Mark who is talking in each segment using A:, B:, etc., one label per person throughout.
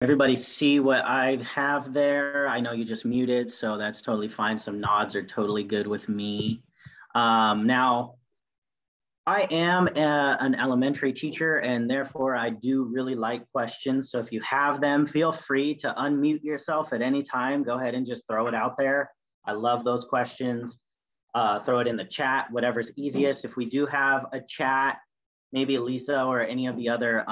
A: Everybody see what I have there? I know you just muted, so that's totally fine. Some nods are totally good with me. Now, I am an elementary teacher, and therefore I do really like questions. So if you have them, feel free to unmute yourself at any time. Go ahead and just throw it out there. I love those questions. Throw it in the chat, whatever's easiest. If we do have a chat, maybe Lisa or any of the other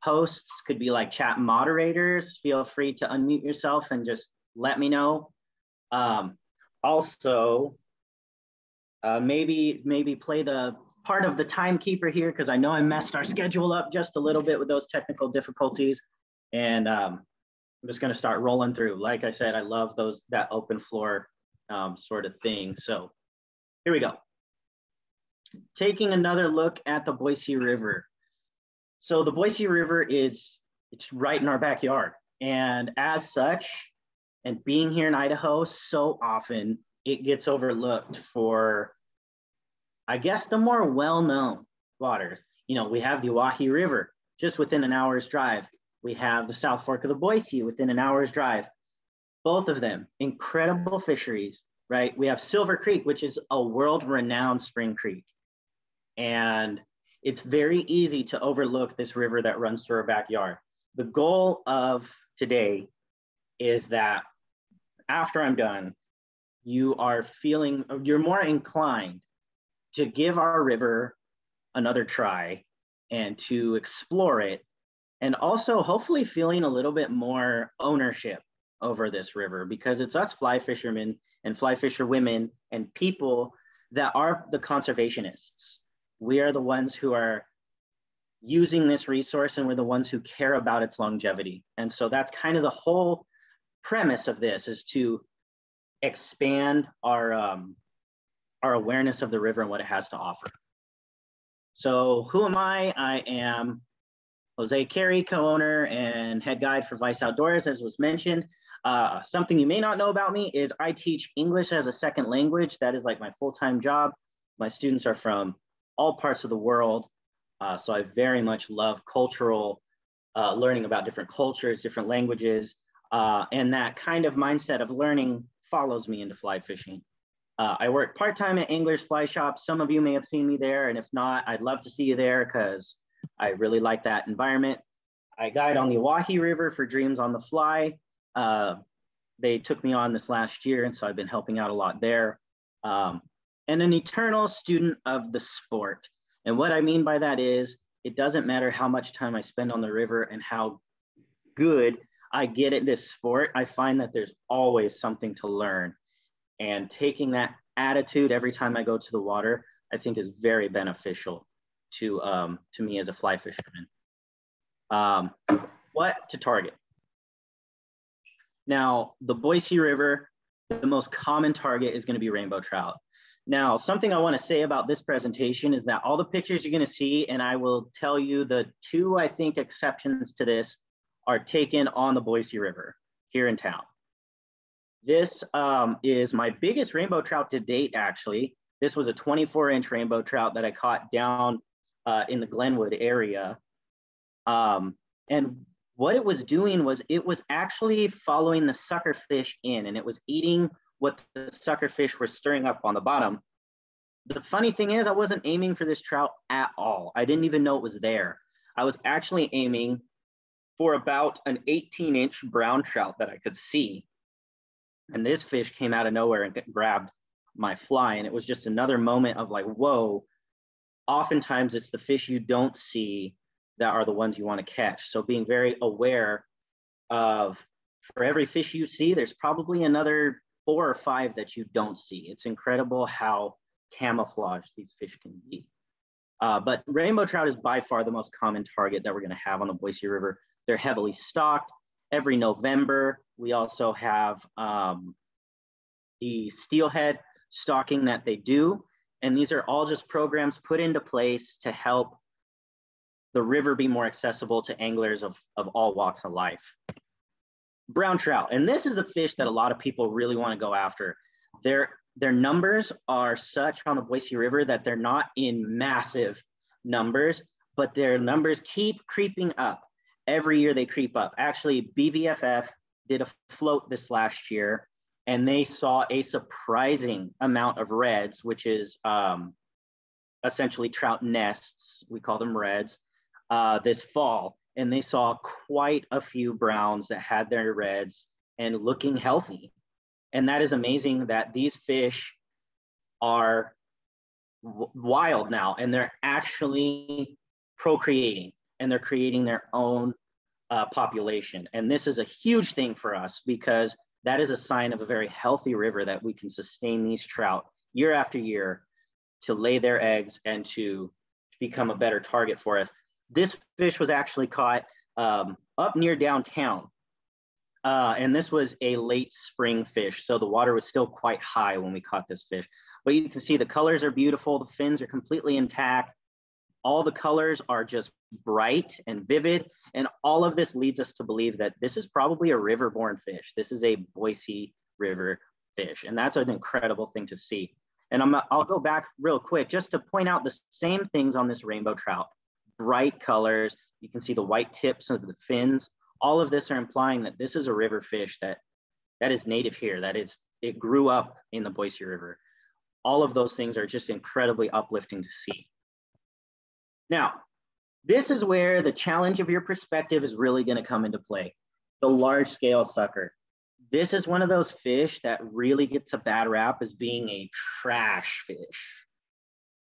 A: hosts could be like chat moderators. Feel free to unmute yourself and just let me know. Also, maybe play the part of the timekeeper here, because I know I messed our schedule up just a little bit with those technical difficulties. And I'm just going to start rolling through. Like I said, I love that open floor sort of thing. So here we go. Taking another look at the Boise River. So the Boise River it's right in our backyard. And as such, and being here in Idaho so often, it gets overlooked for, I guess, the more well-known waters. You know, we have the Oahe River just within an hour's drive. We have the South Fork of the Boise within an hour's drive. Both of them, incredible fisheries, right? We have Silver Creek, which is a world-renowned spring creek. And it's very easy to overlook this river that runs through our backyard. The goal of today is that after I'm done, you're more inclined to give our river another try and to explore it, and also hopefully feeling a little bit more ownership over this river, because it's us fly fishermen and fly fisher women and people that are the conservationists. We are the ones who are using this resource, and we're the ones who care about its longevity. And so that's kind of the whole premise of this, is to expand our awareness of the river and what it has to offer. So who am I? I am Jose Karry, co-owner and head guide for Vice Outdoors, as was mentioned. Something you may not know about me is I teach English as a second language. That is like my full-time job. My students are from all parts of the world. So I very much love cultural, learning about different cultures, different languages, and that kind of mindset of learning follows me into fly fishing. I work part-time at Angler's Fly Shop. Some of you may have seen me there, and if not, I'd love to see you there because I really like that environment. I guide on the Oahe River for Dreams on the Fly. They took me on this last year, and so I've been helping out a lot there. And an eternal student of the sport. And what I mean by that is, it doesn't matter how much time I spend on the river and how good I get at this sport, I find that there's always something to learn. And taking that attitude every time I go to the water, I think is very beneficial to me as a fly fisherman. What to target? Now, the Boise River, the most common target is going to be rainbow trout. Now, something I want to say about this presentation is that all the pictures you're going to see, and I will tell you the two, I think, exceptions to this are taken on the Boise River here in town. This is my biggest rainbow trout to date, actually. This was a 24-inch rainbow trout that I caught down in the Glenwood area. And what it was doing was it was actually following the sucker fish in, and it was eating what the sucker fish were stirring up on the bottom. The funny thing is, I wasn't aiming for this trout at all. I didn't even know it was there. I was actually aiming for about an 18-inch brown trout that I could see. And this fish came out of nowhere and grabbed my fly. And it was just another moment of like, whoa, oftentimes it's the fish you don't see that are the ones you want to catch. So being very aware of, for every fish you see, there's probably another 4 or 5 that you don't see. It's incredible how camouflaged these fish can be. But rainbow trout is by far the most common target that we're going to have on the Boise River. They're heavily stocked. Every November, we also have the steelhead stocking that they do. And these are all just programs put into place to help the river be more accessible to anglers of all walks of life. Brown trout, and this is the fish that a lot of people really want to go after. Their numbers are such on the Boise River that they're not in massive numbers, but their numbers keep creeping up. every year they creep up. Actually, BVFF did a float this last year, and they saw a surprising amount of reds, which is essentially trout nests. We call them reds this fall. And they saw quite a few browns that had their reds and looking healthy. And that is amazing that these fish are wild now, and they're actually procreating, and they're creating their own population. And this is a huge thing for us, because that is a sign of a very healthy river, that we can sustain these trout year after year to lay their eggs and to become a better target for us. This fish was actually caught up near downtown. And this was a late spring fish. So the water was still quite high when we caught this fish. But you can see the colors are beautiful. The fins are completely intact. All the colors are just bright and vivid. And all of this leads us to believe that this is probably a river-born fish. This is a Boise River fish. And that's an incredible thing to see. And I'll go back real quick just to point out the same things on this rainbow trout. Bright colors. You can see the white tips of the fins. All of this are implying that this is a river fish that is native here. It grew up in the Boise River. All of those things are just incredibly uplifting to see. Now, this is where the challenge of your perspective is really going to come into play. The large scale sucker. This is one of those fish that really gets a bad rap as being a trash fish.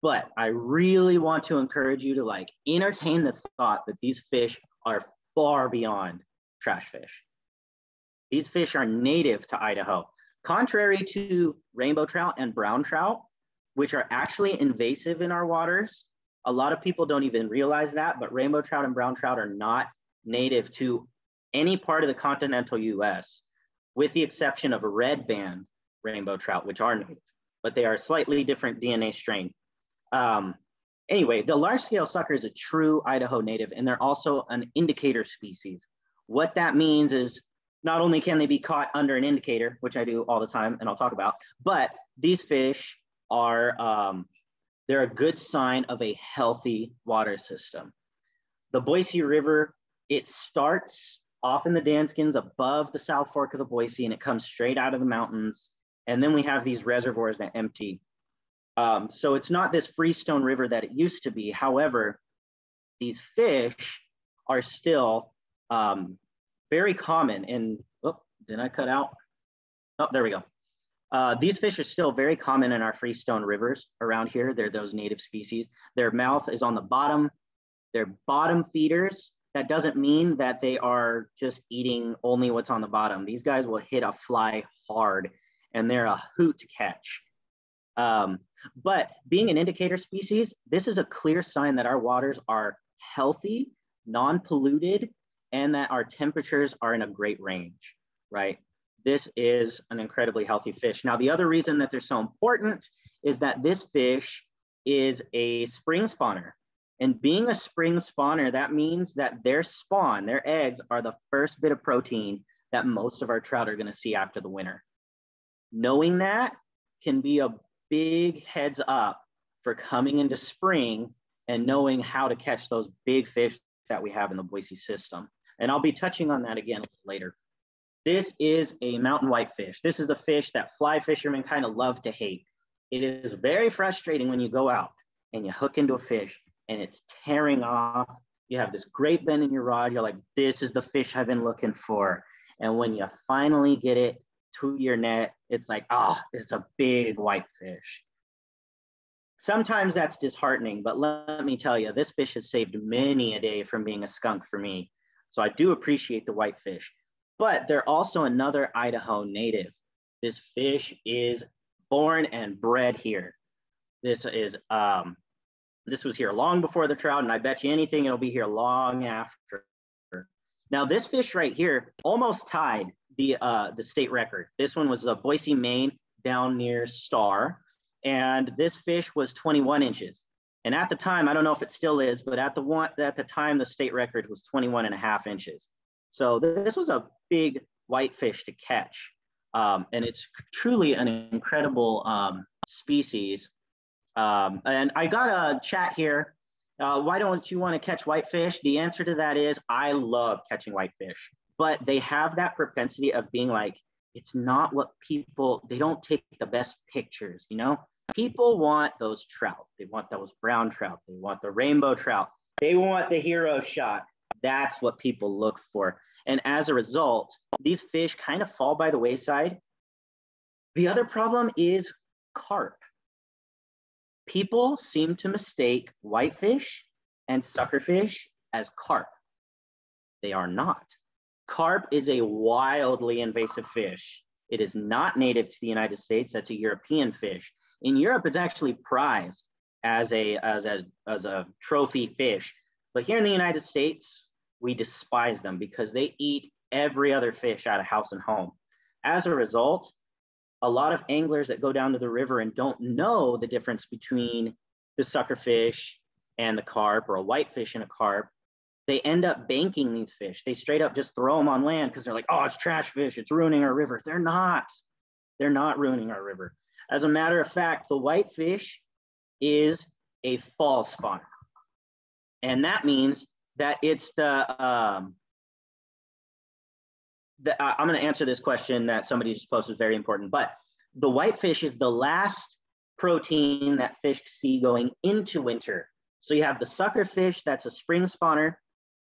A: But I really want to encourage you to entertain the thought that these fish are far beyond trash fish. These fish are native to Idaho. Contrary to rainbow trout and brown trout, which are actually invasive in our waters, a lot of people don't even realize that, but rainbow trout and brown trout are not native to any part of the continental US, with the exception of a red band rainbow trout, which are native, but they are a slightly different DNA strain. Anyway, the large scale sucker is a true Idaho native, and they're also an indicator species. What that means is not only can they be caught under an indicator, which I do all the time and I'll talk about, but these fish are, they're a good sign of a healthy water system. The Boise River, it starts off in the Danskins above the South Fork of the Boise, and it comes straight out of the mountains. And then we have these reservoirs that empty. So it's not this freestone river that it used to be. However, these fish are still very common. And, oh, did I cut out? Oh, there we go. These fish are still very common in our freestone rivers around here. They're those native species. Their mouth is on the bottom. They're bottom feeders. That doesn't mean that they are just eating only what's on the bottom. These guys will hit a fly hard, and they're a hoot to catch. But being an indicator species, this is a clear sign that our waters are healthy, non-polluted, and that our temperatures are in a great range, right? This is an incredibly healthy fish. Now, the other reason that they're so important is that this fish is a spring spawner. And being a spring spawner, that means that their spawn, their eggs, are the first bit of protein that most of our trout are going to see after the winter. Knowing that can be a big heads up for coming into spring and knowing how to catch those big fish that we have in the Boise system. And I'll be touching on that again later. This is a mountain whitefish. This is the fish that fly fishermen kind of love to hate. It is very frustrating when you go out and you hook into a fish and it's tearing off. You have this great bend in your rod. You're like, this is the fish I've been looking for. And when you finally get it to your net, it's like, oh, it's a big whitefish. Sometimes that's disheartening, but let me tell you, this fish has saved many a day from being a skunk for me. So I do appreciate the whitefish, but they're also another Idaho native. This fish is born and bred here. This was here long before the trout, and I bet you anything it'll be here long after. Now, this fish right here almost tied the state record. This one was Boise, Maine, down near Star, and this fish was 21 inches. And at the time, I don't know if it still is, but at the time, the state record was 21.5 inches. So this was a big whitefish to catch, and it's truly an incredible species. And I got a chat here, Why don't you want to catch whitefish? The answer to that is I love catching whitefish, but they have that propensity of being like, it's not what people, they don't take the best pictures, you know? People want those trout. They want those brown trout. They want the rainbow trout. They want the hero shot. That's what people look for. And as a result, these fish kind of fall by the wayside. The other problem is carp. People seem to mistake whitefish and suckerfish as carp. They are not. Carp is a wildly invasive fish. It is not native to the United States. That's a European fish. In Europe, it's actually prized as a trophy fish. But here in the United States, we despise them because they eat every other fish out of house and home. As a result, a lot of anglers that go down to the river and don't know the difference between the suckerfish and the carp, or a whitefish and a carp, they end up banking these fish. They straight up just throw them on land because they're like, oh, it's trash fish. It's ruining our river. They're not. They're not ruining our river. As a matter of fact, the whitefish is a fall spawner. And that means that it's I'm going to answer this question that somebody just posted, very important, but the whitefish is the last protein that fish see going into winter. So you have the suckerfish, that's a spring spawner,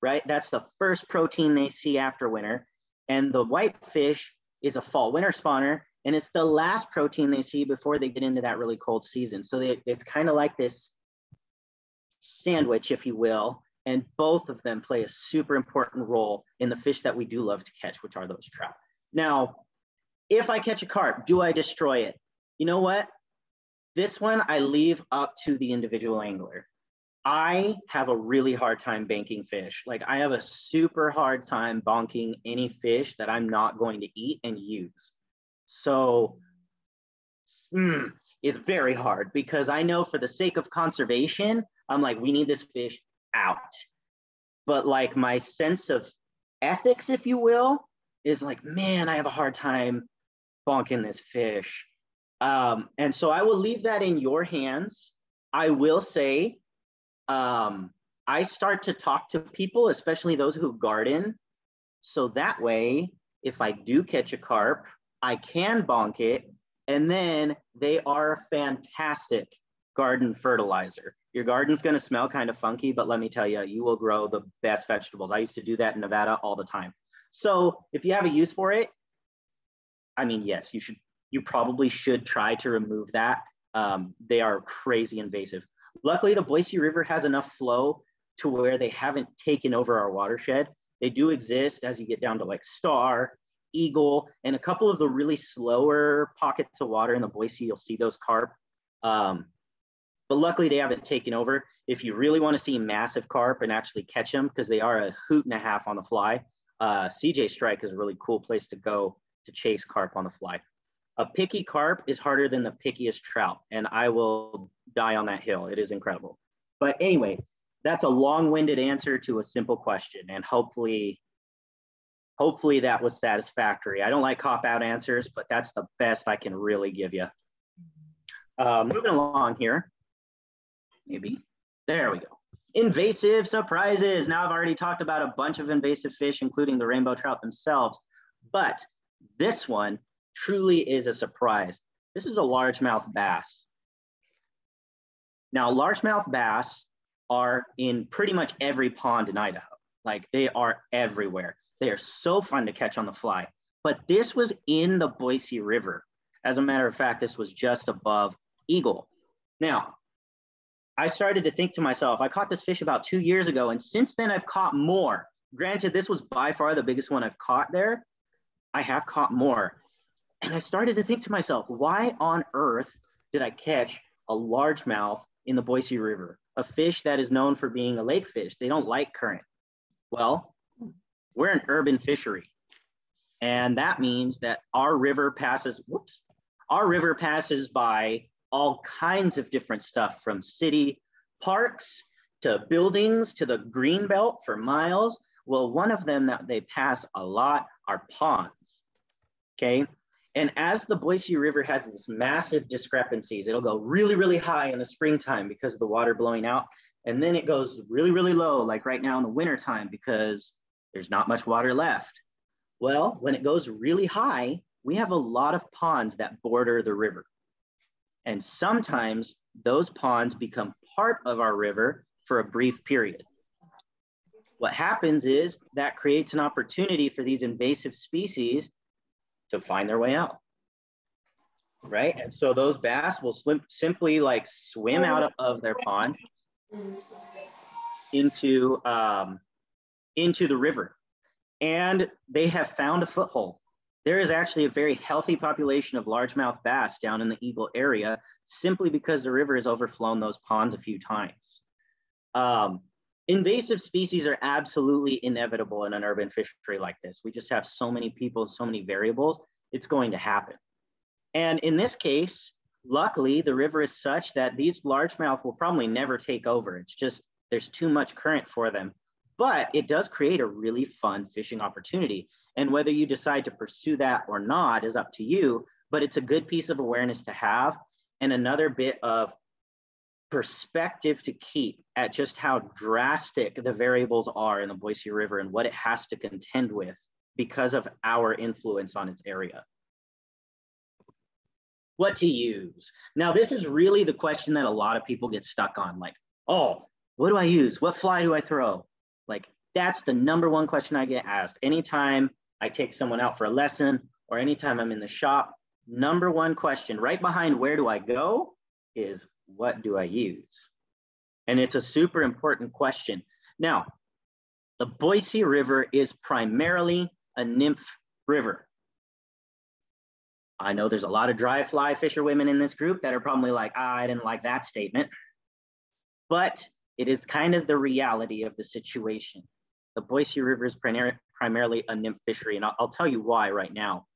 A: right? That's the first protein they see after winter. And the whitefish is a fall winter spawner, and it's the last protein they see before they get into that really cold season. So it's kind of like this sandwich, if you will, and both of them play a super important role in the fish that we do love to catch, which are those trout. Now, if I catch a carp, do I destroy it? You know what? This one I leave up to the individual angler. I have a really hard time banking fish. Like, I have a super hard time bonking any fish that I'm not going to eat and use. So it's very hard because I know for the sake of conservation, I'm like, we need this fish out. But like my sense of ethics, if you will, is like, man, I have a hard time bonking this fish. And so I will leave that in your hands. I will say, I start to talk to people, especially those who garden. So that way, if I do catch a carp, I can bonk it. And then they are fantastic garden fertilizer. Your garden's going to smell kind of funky, but let me tell you, you will grow the best vegetables. I used to do that in Nevada all the time. So if you have a use for it, I mean, yes, you probably should try to remove that. They are crazy invasive. Luckily, the Boise River has enough flow to where they haven't taken over our watershed. They do exist as you get down to like Star, Eagle, and a couple of the really slower pockets of water in the Boise, you'll see those carp. But luckily, they haven't taken over. If you really want to see massive carp and actually catch them, because they are a hoot and a half on the fly, CJ Strike is a really cool place to go to chase carp on the fly. A picky carp is harder than the pickiest trout, and I will die on that hill. It is incredible. But anyway, that's a long-winded answer to a simple question, and hopefully that was satisfactory. I don't like cop-out answers, but that's the best I can really give you. Moving along here, maybe. There we go. Invasive surprises. Now I've already talked about a bunch of invasive fish, including the rainbow trout themselves, but this one truly is a surprise. This is a largemouth bass. Now, largemouth bass are in pretty much every pond in Idaho. Like, they are everywhere. They are so fun to catch on the fly. But this was in the Boise River. As a matter of fact, this was just above Eagle. Now, I started to think to myself, I caught this fish about 2 years ago, and since then I've caught more. Granted, this was by far the biggest one I've caught there. I have caught more. And I started to think to myself, why on earth did I catch a largemouth in the Boise River, a fish that is known for being a lake fish? They don't like current. Well, we're an urban fishery. And that means that our river passes by all kinds of different stuff, from city parks to buildings to the green belt for miles. Well, one of them that they pass a lot are ponds, okay? And as the Boise River has these massive discrepancies, it'll go really, really high in the springtime because of the water blowing out. And then it goes really, really low, like right now in the wintertime, because there's not much water left. Well, when it goes really high, we have a lot of ponds that border the river. And sometimes those ponds become part of our river for a brief period. What happens is that creates an opportunity for these invasive species to find their way out, right? And so those bass will simply like swim out of their pond into the river. And they have found a foothold. There is actually a very healthy population of largemouth bass down in the Eagle area simply because the river has overflown those ponds a few times. Invasive species are absolutely inevitable in an urban fishery like this. We just have so many people, so many variables, it's going to happen. And in this case, luckily, the river is such that these largemouth will probably never take over. It's just, there's too much current for them. But it does create a really fun fishing opportunity. And whether you decide to pursue that or not is up to you, but it's a good piece of awareness to have and another bit of perspective to keep at just how drastic the variables are in the Boise River and what it has to contend with because of our influence on its area. What to use? Now, this is really the question that a lot of people get stuck on, like, oh, what do I use? What fly do I throw? Like, that's the number one question I get asked. Anytime I take someone out for a lesson or anytime I'm in the shop, number one question right behind where do I go is what do I use? And it's a super important question. Now, the Boise River is primarily a nymph river. I know there's a lot of dry fly fisherwomen in this group that are probably like, I didn't like that statement. But it is kind of the reality of the situation. The Boise River is primarily a nymph fishery, and I'll tell you why right now.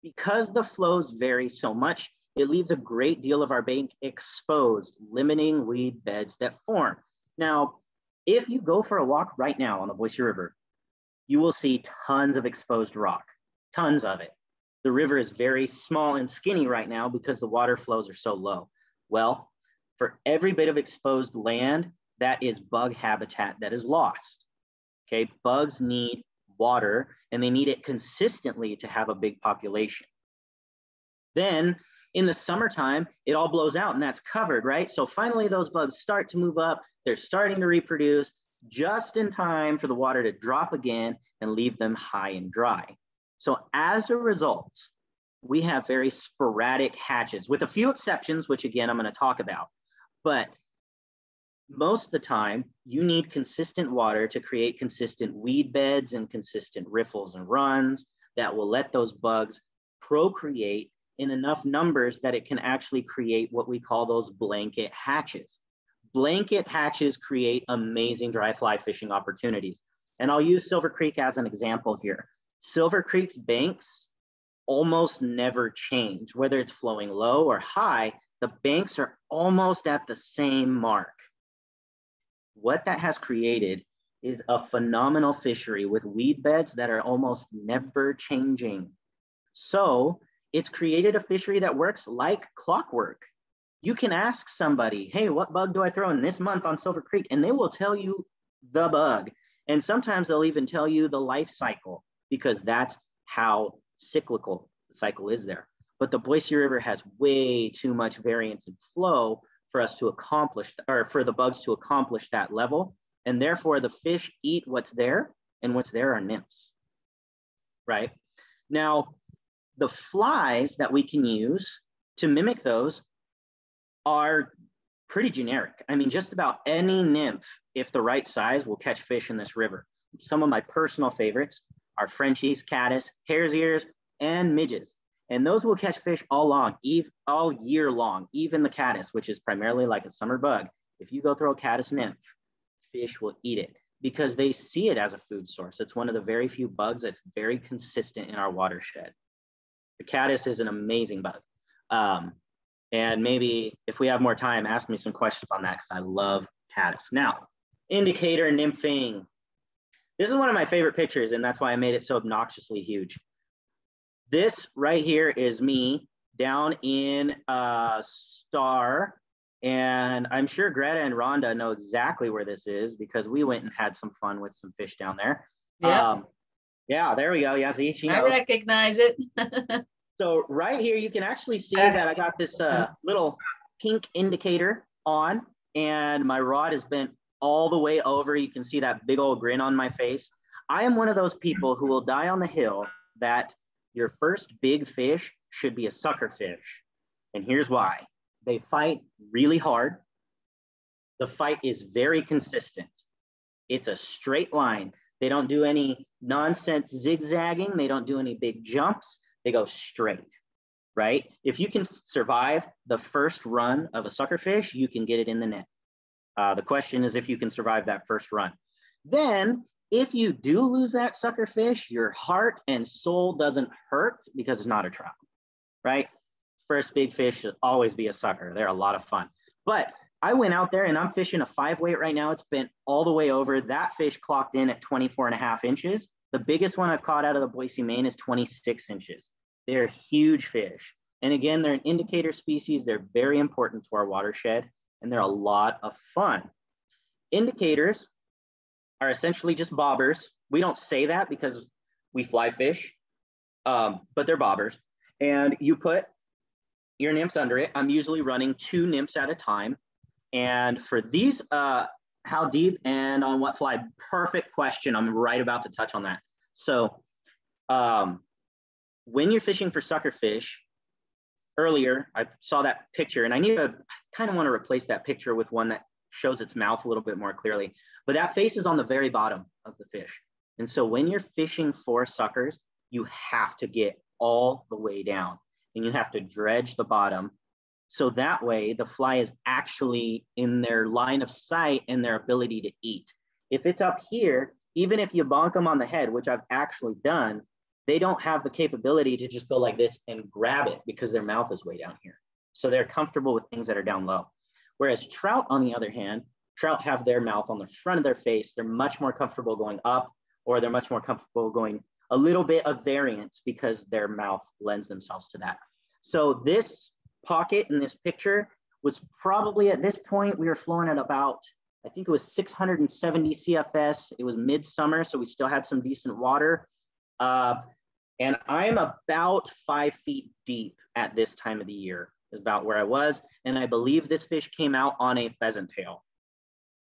A: Because the flows vary so much, it leaves a great deal of our bank exposed, limiting weed beds that form. Now, if you go for a walk right now on the Boise River, you will see tons of exposed rock, tons of it. The river is very small and skinny right now because the water flows are so low. Well, for every bit of exposed land, that is bug habitat that is lost. Okay, bugs need water and they need it consistently to have a big population. Then in the summertime, it all blows out and that's covered, right? So finally those bugs start to move up, they're starting to reproduce just in time for the water to drop again and leave them high and dry. So as a result, we have very sporadic hatches with a few exceptions, which again, I'm going to talk about. But most of the time, you need consistent water to create consistent weed beds and consistent riffles and runs that will let those bugs procreate in enough numbers that it can actually create what we call those blanket hatches. Blanket hatches create amazing dry fly fishing opportunities. And I'll use Silver Creek as an example here. Silver Creek's banks almost never change. Whether it's flowing low or high, the banks are almost at the same mark. What that has created is a phenomenal fishery with weed beds that are almost never changing. So it's created a fishery that works like clockwork. You can ask somebody, hey, what bug do I throw in this month on Silver Creek? And they will tell you the bug. And sometimes they'll even tell you the life cycle, because that's how cyclical the cycle is there. But the Boise River has way too much variance in flow for us to accomplish, or for the bugs to accomplish that level. And therefore the fish eat what's there, and what's there are nymphs, right? Now, the flies that we can use to mimic those are pretty generic. I mean, just about any nymph, if the right size, will catch fish in this river. Some of my personal favorites are Frenchies, caddis, hare's ears, and midges. And those will catch fish all year long, even the caddis, which is primarily like a summer bug. If you go throw a caddis nymph, fish will eat it because they see it as a food source. It's one of the very few bugs that's very consistent in our watershed. The caddis is an amazing bug. And maybe if we have more time, ask me some questions on that because I love caddis. Now, indicator nymphing. This is one of my favorite pictures, and that's why I made it so obnoxiously huge. This right here is me down in Star And I'm sure Greta and Rhonda know exactly where this is because we went and had some fun with some fish down there.
B: Yeah.
A: Yeah, there we go. Yeah, see, she knows.
B: I recognize it.
A: So right here, you can actually see that I got this little pink indicator on, and my rod is bent all the way over. You can see that big old grin on my face. I am one of those people who will die on the hill that your first big fish should be a sucker fish. And here's why. They fight really hard. The fight is very consistent. It's a straight line. They don't do any nonsense zigzagging. They don't do any big jumps. They go straight, right? If you can survive the first run of a sucker fish, you can get it in the net. The question is if you can survive that first run. Then if you do lose that sucker fish, your heart and soul doesn't hurt because it's not a trout, right? First big fish should always be a sucker. They're a lot of fun. But I went out there and I'm fishing a 5-weight right now. It's bent all the way over. That fish clocked in at 24.5 inches. The biggest one I've caught out of the Boise, Maine is 26 inches. They're huge fish. And again, they're an indicator species. They're very important to our watershed, and they're a lot of fun. Indicators are essentially just bobbers. We don't say that because we fly fish, but they're bobbers. And you put your nymphs under it. I'm usually running 2 nymphs at a time. And for these, how deep and on what fly? Perfect question. I'm right about to touch on that. So when you're fishing for sucker fish, earlier I saw that picture, and I kind of want to replace that picture with one that shows its mouth a little bit more clearly. But that face is on the very bottom of the fish. And so when you're fishing for suckers, you have to get all the way down and you have to dredge the bottom. So that way the fly is actually in their line of sight and their ability to eat. If it's up here, even if you bonk them on the head, which I've actually done, they don't have the capability to just go like this and grab it because their mouth is way down here. So they're comfortable with things that are down low. Whereas trout, on the other hand, trout have their mouth on the front of their face. They're much more comfortable going up, or they're much more comfortable going a little bit of variance because their mouth lends themselves to that. So this pocket in this picture was probably, at this point, we were flowing at about, I think it was 670 CFS. It was midsummer, so we still had some decent water. And I'm about 5 feet deep at this time of the year, is about where I was. And I believe this fish came out on a pheasant tail.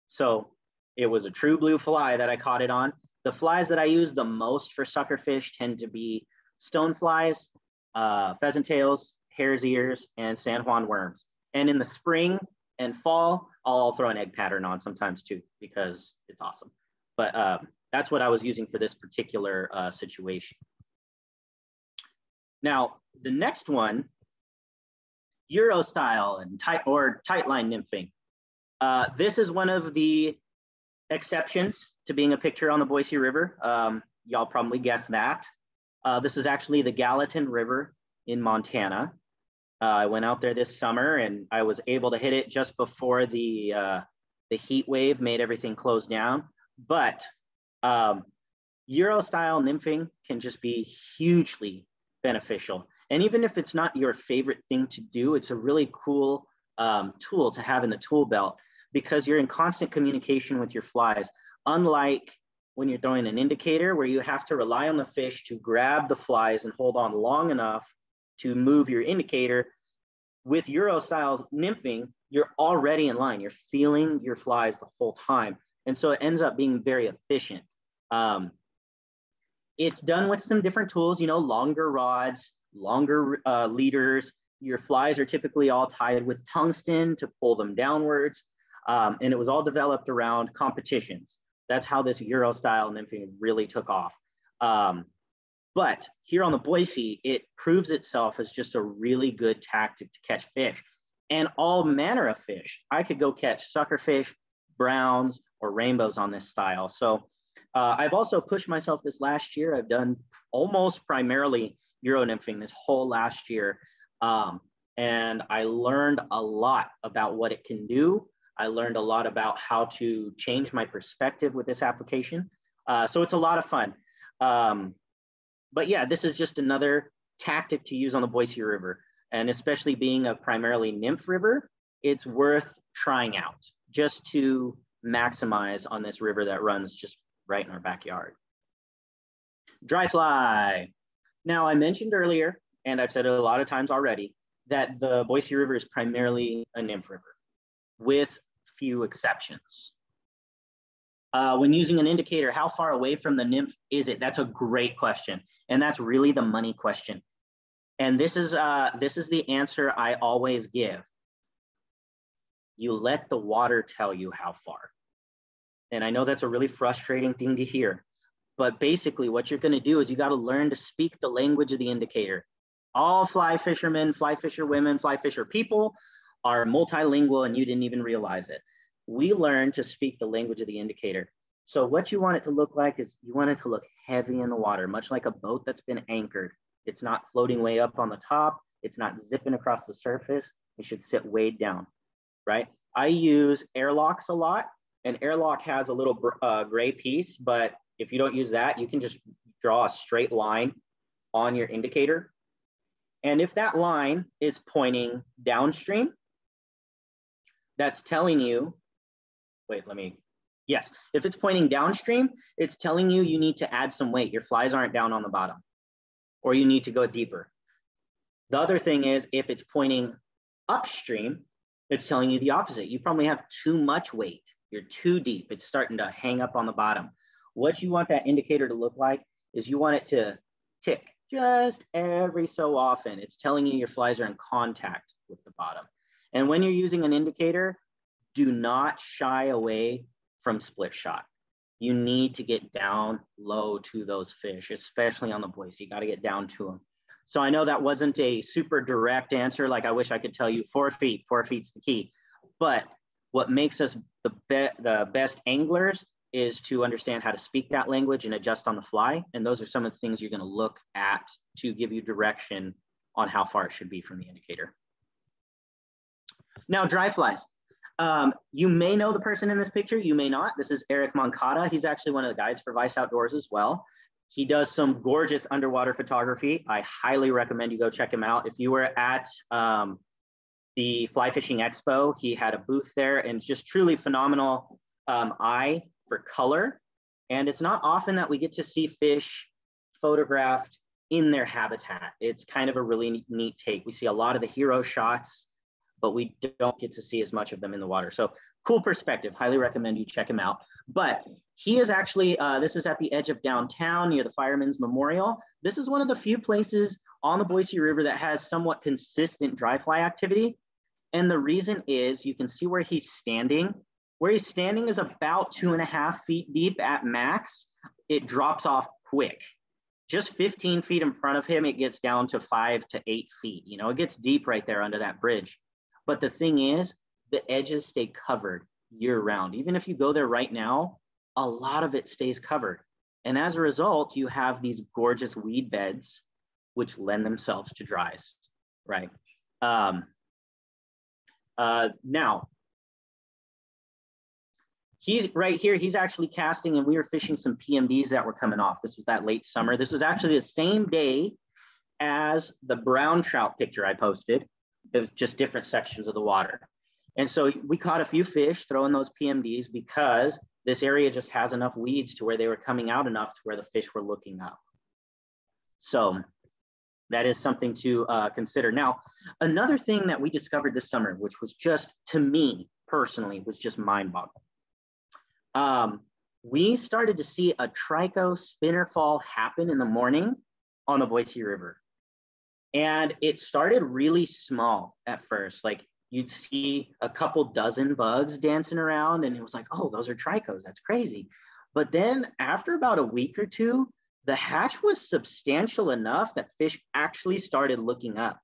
A: So it was a true blue fly that I caught it on. The flies that I use the most for sucker fish tend to be stone flies, pheasant tails, hare's ears, and San Juan worms. And in the spring and fall, I'll throw an egg pattern on sometimes too, because it's awesome. But that's what I was using for this particular situation. Now, the next one, Euro style and tight line nymphing. This is one of the exceptions to being a picture on the Boise River. Y'all probably guessed that. This is actually the Gallatin River in Montana. I went out there this summer and I was able to hit it just before the heat wave made everything close down. But Euro style nymphing can just be hugely beneficial. And even if it's not your favorite thing to do, it's a really cool tool to have in the tool belt because you're in constant communication with your flies. Unlike when you're throwing an indicator where you have to rely on the fish to grab the flies and hold on long enough to move your indicator, with Euro style nymphing, you're already in line. You're feeling your flies the whole time. And so it ends up being very efficient. It's done with some different tools, you know, longer rods, longer leaders. Your flies are typically all tied with tungsten to pull them downwards. And it was all developed around competitions. That's how this Euro style nymphing really took off. But here on the Boise, it proves itself as just a really good tactic to catch fish and all manner of fish. I could go catch suckerfish, browns, or rainbows on this style. So I've also pushed myself this last year. I've done almost primarily Euro nymphing this whole last year. And I learned a lot about what it can do. I learned a lot about how to change my perspective with this application. So it's a lot of fun. But yeah, this is just another tactic to use on the Boise River. And especially being a primarily nymph river, it's worth trying out just to maximize on this river that runs just right in our backyard. Dry fly. Now, I mentioned earlier, and I've said it a lot of times already, that the Boise River is primarily a nymph river, with few exceptions. When using an indicator, how far away from the nymph is it? That's a great question. And that's really the money question. And this is the answer I always give. You let the water tell you how far. And I know that's a really frustrating thing to hear, but basically what you're gonna do is you gotta learn to speak the language of the indicator. All fly fishermen, fly fisher women, fly fisher people are multilingual and you didn't even realize it. We learn to speak the language of the indicator. So what you want it to look like is you want it to look heavy in the water, much like a boat that's been anchored. It's not floating way up on the top. It's not zipping across the surface. It should sit way down, right? I use airlocks a lot, and airlock has a little gray piece, but if you don't use that, you can just draw a straight line on your indicator. And if that line is pointing downstream, that's telling you, yes, if it's pointing downstream, it's telling you you need to add some weight. Your flies aren't down on the bottom, or you need to go deeper. The other thing is if it's pointing upstream, it's telling you the opposite. You probably have too much weight. You're too deep. It's starting to hang up on the bottom. What you want that indicator to look like is you want it to tick just every so often. It's telling you your flies are in contact with the bottom. And when you're using an indicator, do not shy away from split shot. You need to get down low to those fish, especially on the Boise. You got to get down to them. So I know that wasn't a super direct answer. Like I wish I could tell you 4 feet, 4 feet's the key. But what makes us the best anglers is to understand how to speak that language and adjust on the fly. And those are some of the things you're going to look at to give you direction on how far it should be from the indicator. Now, dry flies. You may know the person in this picture, you may not. This is Eric Moncada. He's actually one of the guides for Vice Outdoors as well. He does some gorgeous underwater photography. I highly recommend you go check him out. If you were at the Fly Fishing Expo, he had a booth there, and just truly phenomenal eye for color. And it's not often that we get to see fish photographed in their habitat. It's kind of a really neat take. We see a lot of the hero shots, but we don't get to see as much of them in the water. So cool perspective, highly recommend you check him out. But he is actually, this is at the edge of downtown near the Firemen's Memorial. This is one of the few places on the Boise River that has somewhat consistent dry fly activity. And the reason is you can see where he's standing. Where he's standing is about 2.5 feet deep at max. It drops off quick. Just 15 feet in front of him, it gets down to 5 to 8 feet. You know, it gets deep right there under that bridge. But the thing is, the edges stay covered year round. Even if you go there right now, a lot of it stays covered. And as a result, you have these gorgeous weed beds, which lend themselves to dries, right? Now, he's right here, he's actually casting, and we were fishing some PMDs that were coming off. This was that late summer. This was actually the same day as the brown trout picture I posted. It was just different sections of the water. And so we caught a few fish throwing those PMDs because this area just has enough weeds to where they were coming out enough to where the fish were looking up. So that is something to consider. Now, another thing that we discovered this summer, which was just, to me personally, was just mind-boggling. We started to see a trico spinner fall happen in the morning on the Boise River. And it started really small at first. Like you'd see a couple dozen bugs dancing around and it was like, oh, those are tricos, that's crazy. But then after about a week or two, the hatch was substantial enough that fish actually started looking up.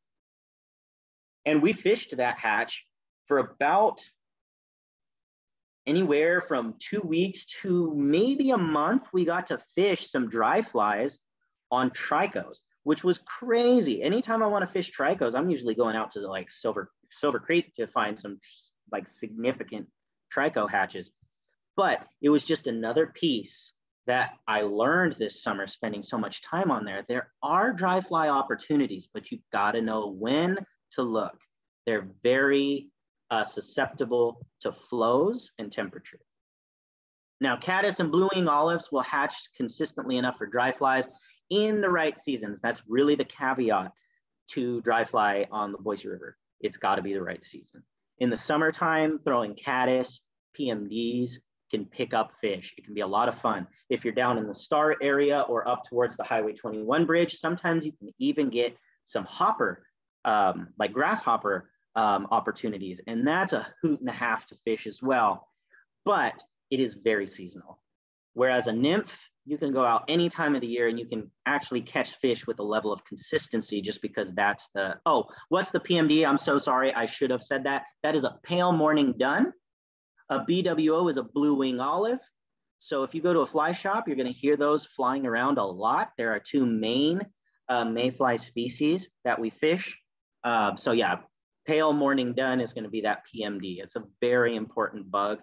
A: And we fished that hatch for about anywhere from 2 weeks to maybe a month. We got to fish some dry flies on tricos, which was crazy. Anytime I want to fish tricos, I'm usually going out to the like Silver Creek to find some like significant trico hatches. But it was just another piece that I learned this summer spending so much time on there. There are dry fly opportunities, but you got to know when to look. They're very susceptible to flows and temperature. Now, caddis and blue wing olives will hatch consistently enough for dry flies in the right seasons. That's really the caveat to dry fly on the Boise River. It's got to be the right season. In the summertime, throwing caddis, PMDs can pick up fish. It can be a lot of fun. If you're down in the Star area or up towards the Highway 21 bridge, sometimes you can even get some hopper, like grasshopper opportunities. And that's a hoot and a half to fish as well. But it is very seasonal. Whereas a nymph, you can go out any time of the year and you can actually catch fish with a level of consistency just because that's the, oh, what's the PMD? I'm so sorry, I should have said that. That is a pale morning dun. A BWO is a blue wing olive. So if you go to a fly shop, you're gonna hear those flying around a lot. There are two main mayfly species that we fish. So yeah, pale morning dun is gonna be that PMD. It's a very important bug.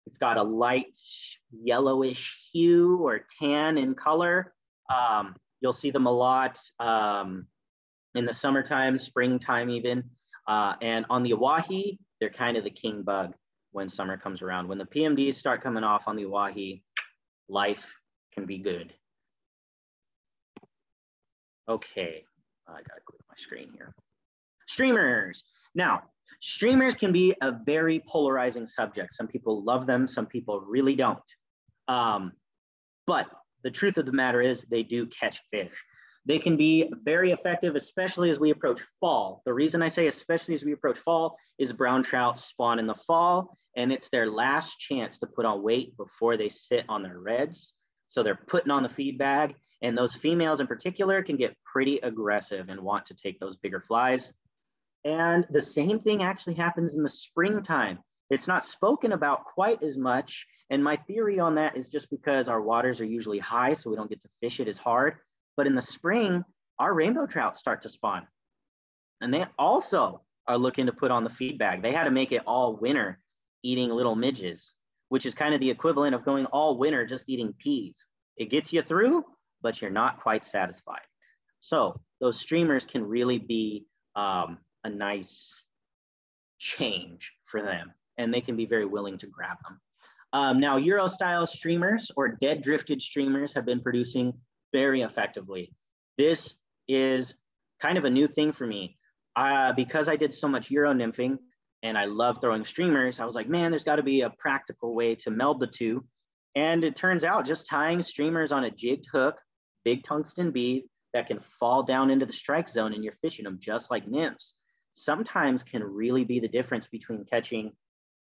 A: It's got a light yellowish hue or tan in color. You'll see them a lot in the summertime, springtime even. And on the Oahe, they're kind of the king bug when summer comes around. When the PMDs start coming off on the Oahe, life can be good. Okay, I gotta clear my screen here. Streamers. Now, streamers can be a very polarizing subject. Some people love them, some people really don't. But the truth of the matter is they do catch fish. They can be very effective, especially as we approach fall. The reason I say especially as we approach fall is brown trout spawn in the fall, and it's their last chance to put on weight before they sit on their reds. So they're putting on the feed bag, and those females in particular can get pretty aggressive and want to take those bigger flies. And the same thing actually happens in the springtime. It's not spoken about quite as much. And my theory on that is just because our waters are usually high, so we don't get to fish it as hard. But in the spring, our rainbow trout start to spawn. And they also are looking to put on the feed bag. They had to make it all winter eating little midges, which is kind of the equivalent of going all winter just eating peas. It gets you through, but you're not quite satisfied. So those streamers can really be a nice change for them, and they can be very willing to grab them. Now, Euro style streamers or dead drifted streamers have been producing very effectively. This is kind of a new thing for me. Because I did so much Euro nymphing and I love throwing streamers, I was like, man, there's gotta be a practical way to meld the two. And it turns out just tying streamers on a jigged hook, big tungsten bead that can fall down into the strike zone and you're fishing them just like nymphs, sometimes can really be the difference between catching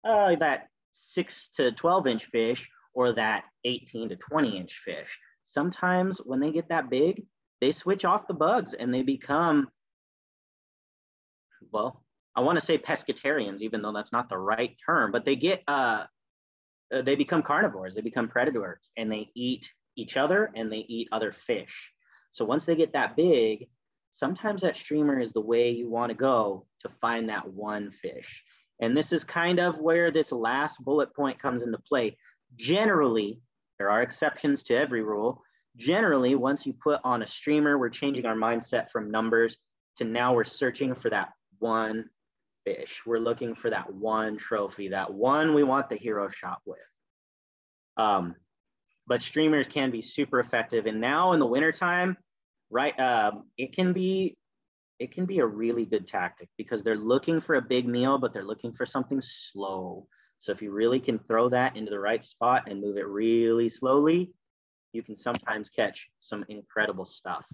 A: that 6 to 12 inch fish or that 18 to 20 inch fish. Sometimes when they get that big, they switch off the bugs and they become, well, I want to say pescatarians, even though that's not the right term, but they get, they become carnivores, they become predators, and they eat each other and they eat other fish. So once they get that big, sometimes that streamer is the way you want to go to find that one fish. And this is kind of where this last bullet point comes into play. Generally, there are exceptions to every rule. Generally, once you put on a streamer, we're changing our mindset from numbers to now we're searching for that one fish. We're looking for that one trophy, that one we want the hero shot with. But streamers can be super effective. And now in the wintertime, right, it can be a really good tactic because they're looking for a big meal, but they're looking for something slow. So if you really can throw that into the right spot and move it really slowly, you can sometimes catch some incredible stuff.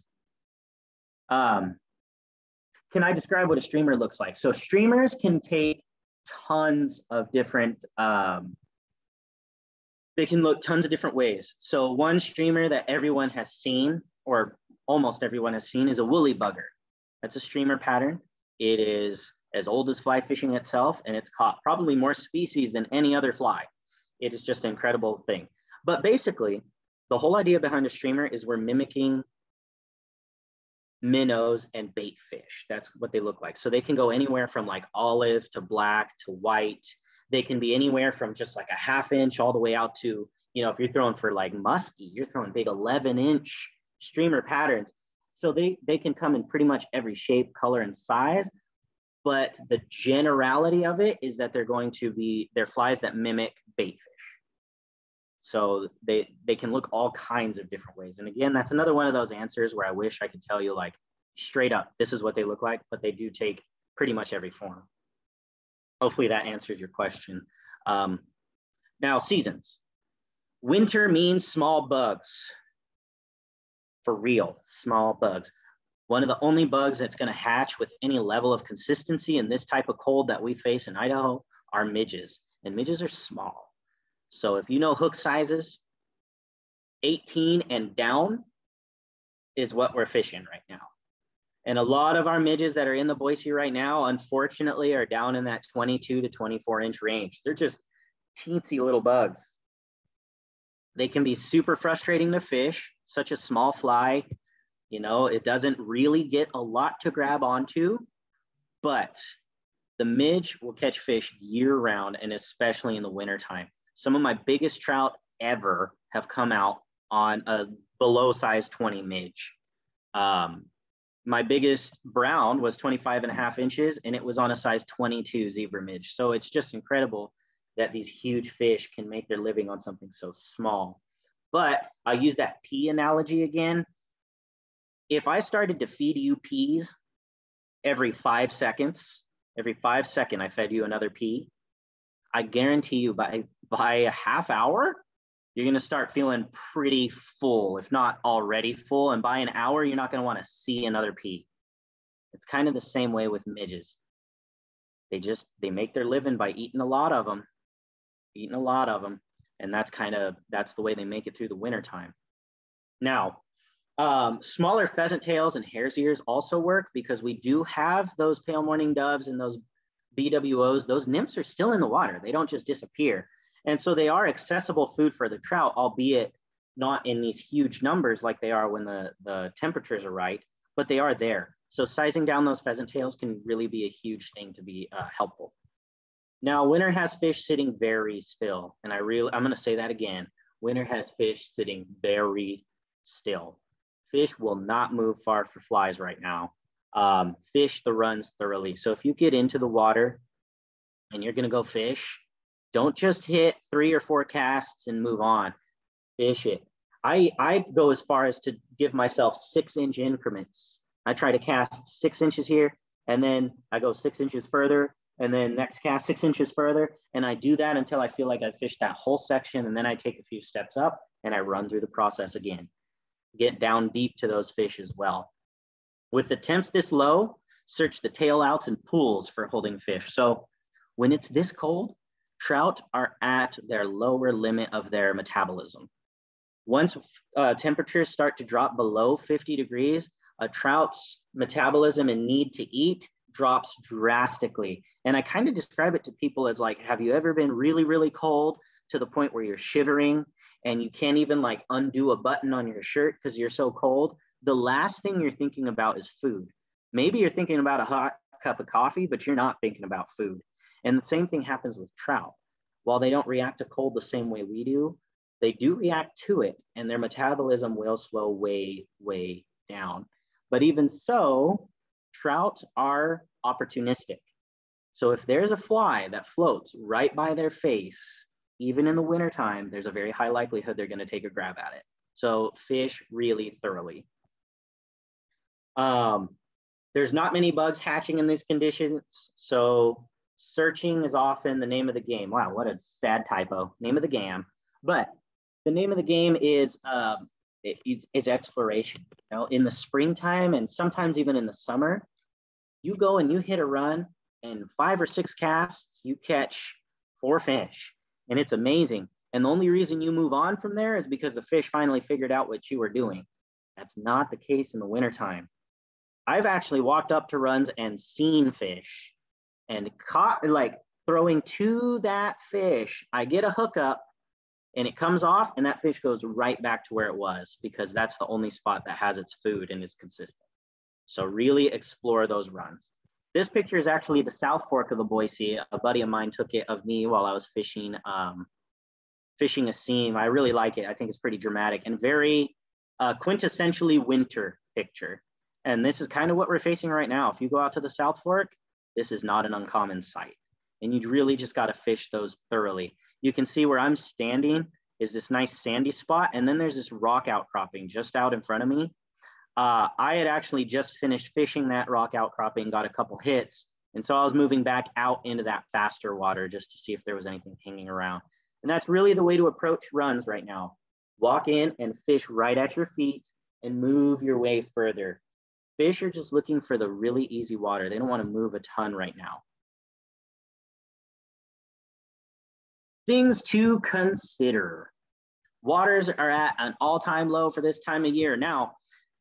A: Can I describe what a streamer looks like? So streamers can take tons of different, they can look tons of different ways. So one streamer that everyone has seen, or almost everyone has seen, is a woolly bugger. That's a streamer pattern. It is as old as fly fishing itself, and it's caught probably more species than any other fly. It is just an incredible thing. But basically, the whole idea behind a streamer is we're mimicking minnows and bait fish. That's what they look like. So they can go anywhere from like olive to black to white. They can be anywhere from just like a ½ inch all the way out to, you know, if you're throwing for like muskie, you're throwing big 11-inch streamer patterns. So they can come in pretty much every shape, color, and size. but the generality of it is that they're flies that mimic bait fish. So they can look all kinds of different ways. And again, that's another one of those answers where I wish I could tell you like straight up, this is what they look like, but they do take pretty much every form. Hopefully that answers your question. Now, seasons. Winter means small bugs. For real, small bugs. One of the only bugs that's going to hatch with any level of consistency in this type of cold that we face in Idaho are midges. And midges are small. So if you know hook sizes, 18 and down is what we're fishing right now. And a lot of our midges that are in the Boise right now, unfortunately, are down in that 22 to 24 inch range. They're just teensy little bugs. They can be super frustrating to fish, such a small fly. You know, it doesn't really get a lot to grab onto, but the midge will catch fish year round, and especially in the wintertime. Some of my biggest trout ever have come out on a below size 20 midge. My biggest brown was 25.5 inches, and it was on a size 22 zebra midge. So it's just incredible that these huge fish can make their living on something so small. But I'll use that pea analogy again. If I started to feed you peas every 5 seconds, every 5 seconds I fed you another pea, I guarantee you by a half hour, you're going to start feeling pretty full, if not already full. And by an hour, you're not going to want to see another pea. It's kind of the same way with midges. They make their living by eating a lot of them. And that's the way they make it through the wintertime. Now, smaller pheasant tails and hare's ears also work because we do have those pale morning doves and those BWOs. Those nymphs are still in the water. They don't just disappear. And so they are accessible food for the trout, albeit not in these huge numbers like they are when the temperatures are right, but they are there. So sizing down those pheasant tails can really be a huge thing to be helpful. Now, winter has fish sitting very still. And I'm going to say that again. Winter has fish sitting very still. Fish will not move far for flies right now. Fish the runs thoroughly. So if you get into the water and you're going to go fish, don't just hit 3 or 4 casts and move on. Fish it. I go as far as to give myself 6-inch increments. I try to cast 6 inches here, and then I go 6 inches further, and then next cast 6 inches further. And I do that until I feel like I've fished that whole section, and then I take a few steps up and I run through the process again. Get down deep to those fish as well. With the temps this low, search the tail outs and pools for holding fish. So when it's this cold, trout are at their lower limit of their metabolism. Once temperatures start to drop below 50 degrees, a trout's metabolism and need to eat drops drastically. And I kind of describe it to people as like, have you ever been really, really cold to the point where you're shivering and you can't even like undo a button on your shirt because you're so cold? The last thing you're thinking about is food. Maybe you're thinking about a hot cup of coffee, but you're not thinking about food. And the same thing happens with trout. While they don't react to cold the same way we do, they do react to it, and their metabolism will slow way, way down. But even so, trout are opportunistic. So if there's a fly that floats right by their face, even in the wintertime, there's a very high likelihood they're going to take a grab at it. So fish really thoroughly. There's not many bugs hatching in these conditions, so searching is often the name of the game. Wow, what a sad typo. Name of the game. But the name of the game is it's exploration. You know, in the springtime and sometimes even in the summer, you go and you hit a run, and 5 or 6 casts, you catch 4 fish, and it's amazing. And the only reason you move on from there is because the fish finally figured out what you were doing. That's not the case in the wintertime. I've actually walked up to runs and seen fish and caught, like throwing to that fish. I get a hookup and it comes off and that fish goes right back to where it was because that's the only spot that has its food and is consistent. So really explore those runs. This picture is actually the South Fork of the Boise. A buddy of mine took it of me while I was fishing a seam. I really like it. I think it's pretty dramatic and very quintessentially winter picture. And this is kind of what we're facing right now. If you go out to the South Fork, this is not an uncommon sight. And you really just got to fish those thoroughly. You can see where I'm standing is this nice sandy spot. And then there's this rock outcropping just out in front of me. I had actually just finished fishing that rock outcropping, got a couple hits. And so I was moving back out into that faster water just to see if there was anything hanging around. And that's really the way to approach runs right now. Walk in and fish right at your feet and move your way further. Fish are just looking for the really easy water. They don't want to move a ton right now. Things to consider. Waters are at an all-time low for this time of year. Now,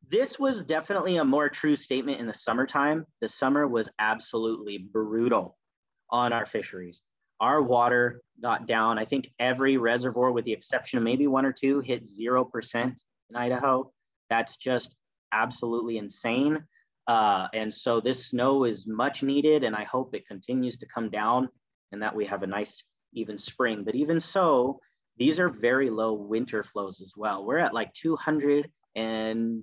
A: this was definitely a more true statement in the summertime. The summer was absolutely brutal on our fisheries. Our water got down. I think every reservoir, with the exception of maybe one or two, hit 0% in Idaho. That's just absolutely insane. And so this snow is much needed, and I hope it continues to come down and that we have a nice even spring. But even so, these are very low winter flows as well. We're at like 200 and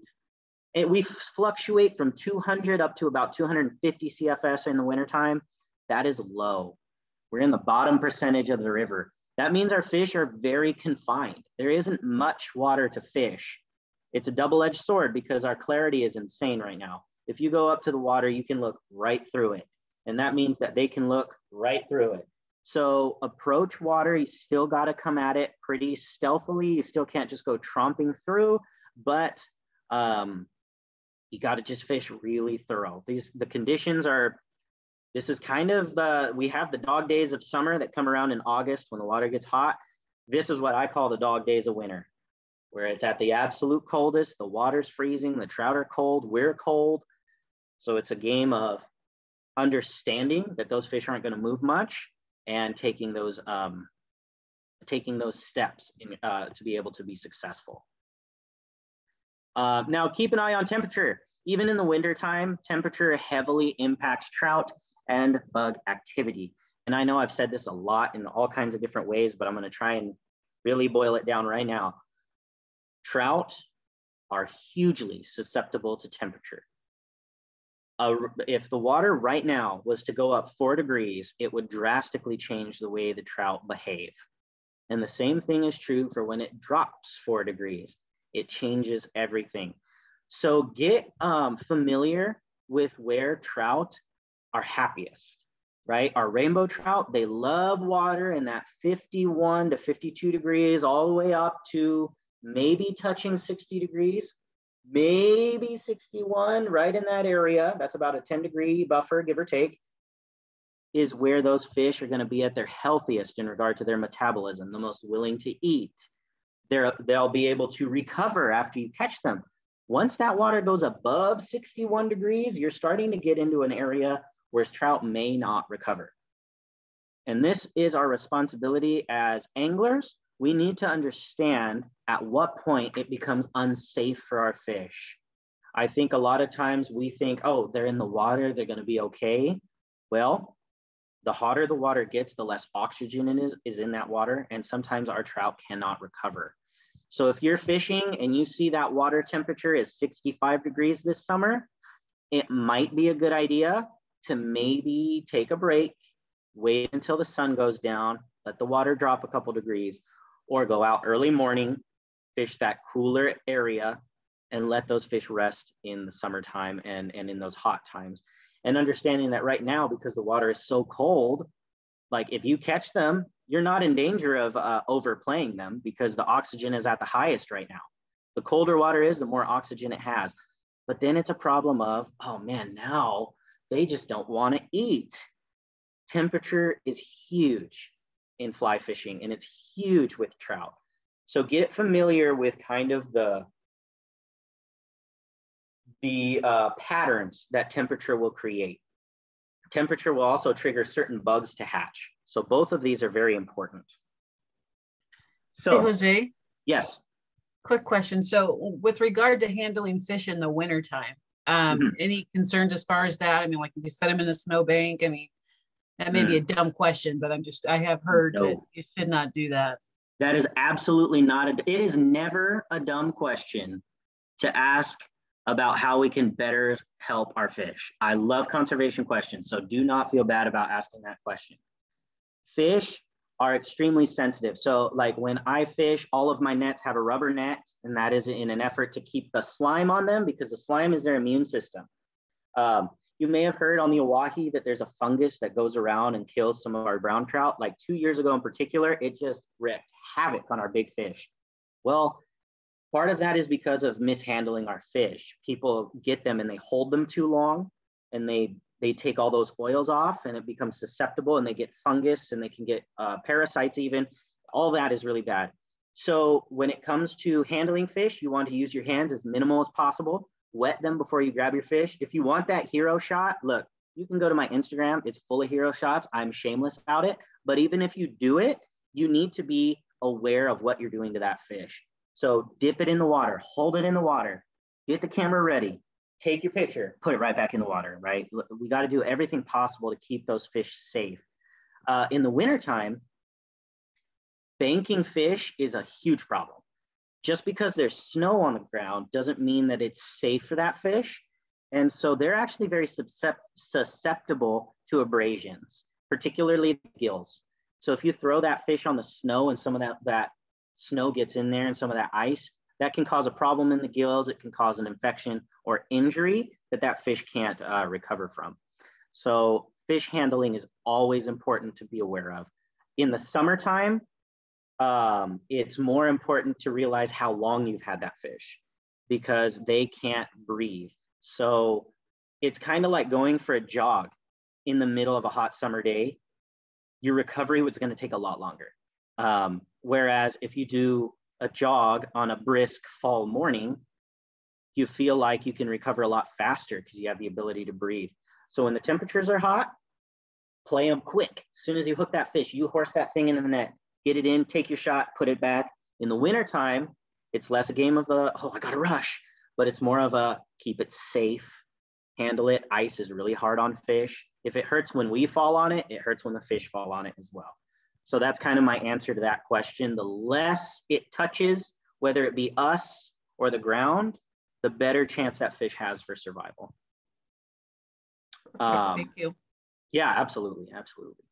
A: we fluctuate from 200 up to about 250 CFS in the wintertime. That is low. We're in the bottom percentage of the river. That means our fish are very confined. There isn't much water to fish. It's a double-edged sword because our clarity is insane right now. If you go up to the water, you can look right through it. And that means that they can look right through it. So approach water, you still got to come at it pretty stealthily. You still can't just go tromping through, but you got to just fish really thorough. The conditions are, this is kind of we have the dog days of summer that come around in August when the water gets hot. This is what I call the dog days of winter, where it's at the absolute coldest, the water's freezing, the trout are cold, we're cold. So it's a game of understanding that those fish aren't going to move much and taking those steps to be able to be successful. Now, keep an eye on temperature. Even in the wintertime, temperature heavily impacts trout and bug activity. And I know I've said this a lot in all kinds of different ways, but I'm going to try and really boil it down right now. Trout are hugely susceptible to temperature. If the water right now was to go up 4 degrees, it would drastically change the way the trout behave. And the same thing is true for when it drops 4 degrees. It changes everything. So get familiar with where trout are happiest, right? Our rainbow trout, they love water in that 51 to 52 degrees, all the way up to maybe touching 60 degrees, maybe 61, right in that area. That's about a 10-degree buffer, give or take, is where those fish are going to be at their healthiest in regard to their metabolism, the most willing to eat. They'll be able to recover after you catch them. Once that water goes above 61 degrees, you're starting to get into an area where trout may not recover. And this is our responsibility as anglers. We need to understand at what point it becomes unsafe for our fish. I think a lot of times we think, oh, they're in the water, they're going to be okay. Well, the hotter the water gets, the less oxygen is in that water, and sometimes our trout cannot recover. So if you're fishing and you see that water temperature is 65 degrees this summer, it might be a good idea to maybe take a break, wait until the sun goes down, let the water drop a couple degrees, or go out early morning, fish that cooler area, and let those fish rest in the summertime and in those hot times. And understanding that right now, because the water is so cold, like if you catch them, you're not in danger of overplaying them because the oxygen is at the highest right now. The colder water is, the more oxygen it has. But then it's a problem of, oh man, now they just don't want to eat. Temperature is huge in fly fishing, and it's huge with trout. So get familiar with kind of the patterns that temperature will create. Temperature will also trigger certain bugs to hatch. So both of these are very important. So,
B: hey, Jose.
A: Yes.
B: Quick question. So with regard to handling fish in the wintertime, any concerns as far as that? I mean, like if you set them in a snowbank, I mean, that may be a dumb question, but I have heard that you should not do that.
A: That is absolutely not, it is never a dumb question to ask about how we can better help our fish. I love conservation questions, so do not feel bad about asking that question. Fish are extremely sensitive. So like when I fish, all of my nets have a rubber net, and that is in an effort to keep the slime on them because the slime is their immune system. You may have heard on the Oahe that there's a fungus that goes around and kills some of our brown trout. Like 2 years ago in particular, it just wreaked havoc on our big fish. Well, part of that is because of mishandling our fish. People get them and they hold them too long, and they take all those oils off, and it becomes susceptible, and they get fungus, and they can get parasites even. All that is really bad. So when it comes to handling fish, you want to use your hands as minimal as possible. Wet them before you grab your fish. If you want that hero shot, look, you can go to my Instagram. It's full of hero shots. I'm shameless about it. But even if you do it, you need to be aware of what you're doing to that fish. So dip it in the water, hold it in the water, get the camera ready, take your picture, put it right back in the water, right? We got to do everything possible to keep those fish safe. In the wintertime, banking fish is a huge problem. Just because there's snow on the ground doesn't mean that it's safe for that fish. And so they're actually very susceptible to abrasions, particularly the gills. So if you throw that fish on the snow and some of that snow gets in there and some of that ice, that can cause a problem in the gills. It can cause an infection or injury that fish can't recover from. So fish handling is always important to be aware of. In the summertime, it's more important to realize how long you've had that fish because they can't breathe. So it's kind of like going for a jog in the middle of a hot summer day. Your recovery was going to take a lot longer. Whereas if you do a jog on a brisk fall morning, you feel like you can recover a lot faster because you have the ability to breathe. So when the temperatures are hot, play them quick. As soon as you hook that fish, you horse that thing into the net. Get it in, take your shot, put it back. In the wintertime, it's less a game of I gotta rush, but it's more of a keep it safe, handle it. Ice is really hard on fish. If it hurts when we fall on it, it hurts when the fish fall on it as well. So that's kind of my answer to that question. The less it touches, whether it be us or the ground, the better chance that fish has for survival.
B: Thank you.
A: Yeah, absolutely, absolutely.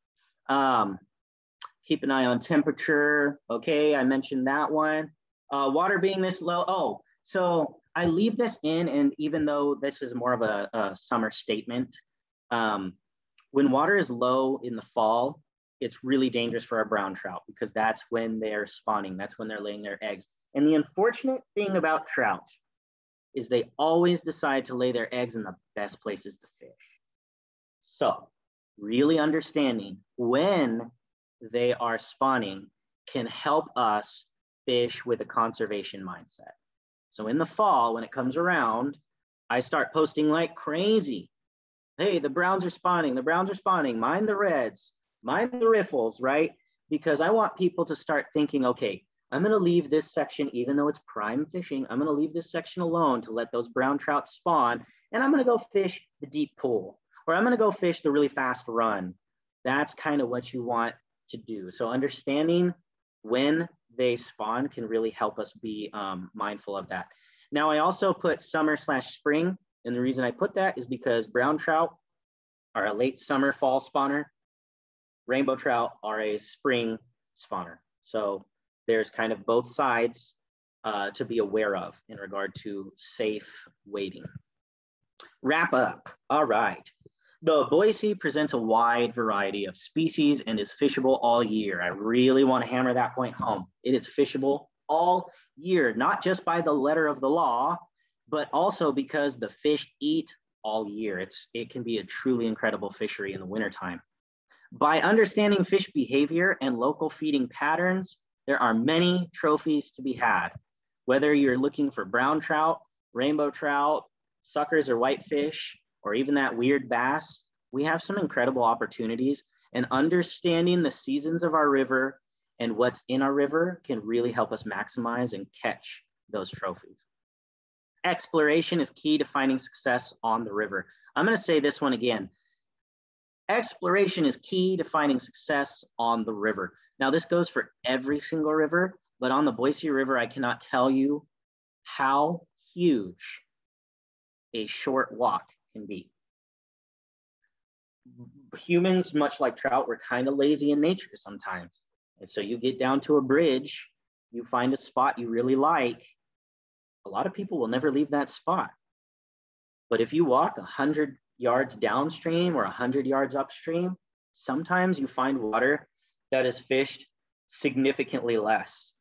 A: Keep an eye on temperature. Okay, I mentioned that one. Water being this low. Oh, so I leave this in, and even though this is more of a summer statement, when water is low in the fall, it's really dangerous for our brown trout because that's when they're spawning. That's when they're laying their eggs. And the unfortunate thing about trout is they always decide to lay their eggs in the best places to fish. So really understanding when they are spawning can help us fish with a conservation mindset. So in the fall, when it comes around, I start posting like crazy. Hey, the browns are spawning. The browns are spawning. Mind the reds. Mind the riffles, right? Because I want people to start thinking, okay, I'm going to leave this section, even though it's prime fishing, I'm going to leave this section alone to let those brown trout spawn. And I'm going to go fish the deep pool, or I'm going to go fish the really fast run. That's kind of what you want to do. So understanding when they spawn can really help us be mindful of that. Now, I also put summer/spring. And the reason I put that is because brown trout are a late summer fall spawner. Rainbow trout are a spring spawner. So there's kind of both sides to be aware of in regard to safe wading. Wrap up. All right. The Boise presents a wide variety of species and is fishable all year. I really want to hammer that point home. It is fishable all year, not just by the letter of the law, but also because the fish eat all year. It can be a truly incredible fishery in the wintertime. By understanding fish behavior and local feeding patterns, there are many trophies to be had. Whether you're looking for brown trout, rainbow trout, suckers or whitefish, or even that weird bass, we have some incredible opportunities, and understanding the seasons of our river and what's in our river can really help us maximize and catch those trophies. Exploration is key to finding success on the river. I'm going to say this one again. Exploration is key to finding success on the river. Now, this goes for every single river, but on the Boise River, I cannot tell you how huge a short walk can be. Humans, much like trout, we're kind of lazy in nature sometimes. And so you get down to a bridge, you find a spot you really like. A lot of people will never leave that spot. But if you walk 100 yards downstream or 100 yards upstream, sometimes you find water that is fished significantly less,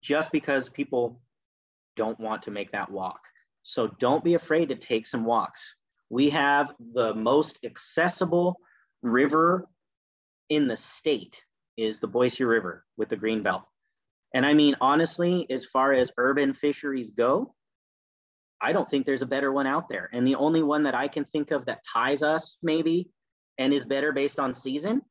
A: just because people don't want to make that walk. So don't be afraid to take some walks. We have the most accessible river in the state is the Boise River with the Greenbelt. And I mean, honestly, as far as urban fisheries go, I don't think there's a better one out there. And the only one that I can think of that ties us maybe and is better based on season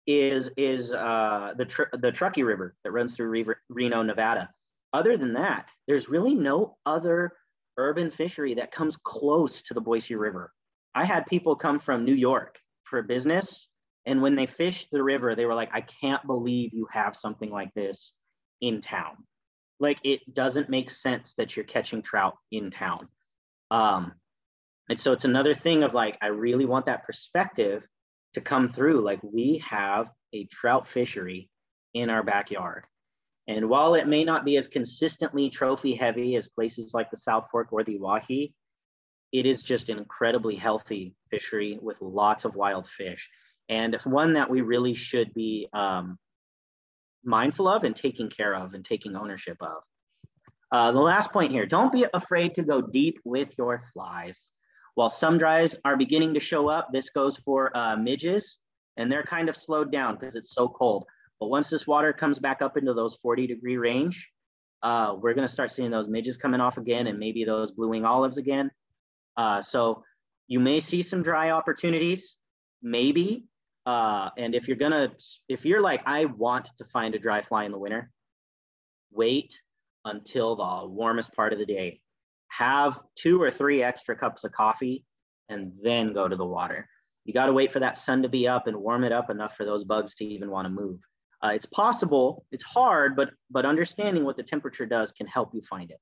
A: is the Truckee River that runs through Reno, Nevada. Other than that, there's really no other urban fishery that comes close to the Boise River. I had people come from New York for business, and when they fished the river, they were like, I can't believe you have something like this in town. Like, it doesn't make sense that you're catching trout in town. And so it's another thing of like, I really want that perspective to come through. Like, we have a trout fishery in our backyard. And while it may not be as consistently trophy heavy as places like the South Fork or the Oahe, it is just an incredibly healthy fishery with lots of wild fish. And it's one that we really should be mindful of and taking care of and taking ownership of. The last point here, don't be afraid to go deep with your flies. While some dries are beginning to show up, this goes for midges, and they're kind of slowed down because it's so cold. But once this water comes back up into those 40-degree range, we're going to start seeing those midges coming off again, and maybe those blue wing olives again. So you may see some dry opportunities, maybe. And if you're like, I want to find a dry fly in the winter, wait until the warmest part of the day. Have 2 or 3 extra cups of coffee and then go to the water. You got to wait for that sun to be up and warm it up enough for those bugs to even want to move. It's possible, it's hard, but understanding what the temperature does can help you find it.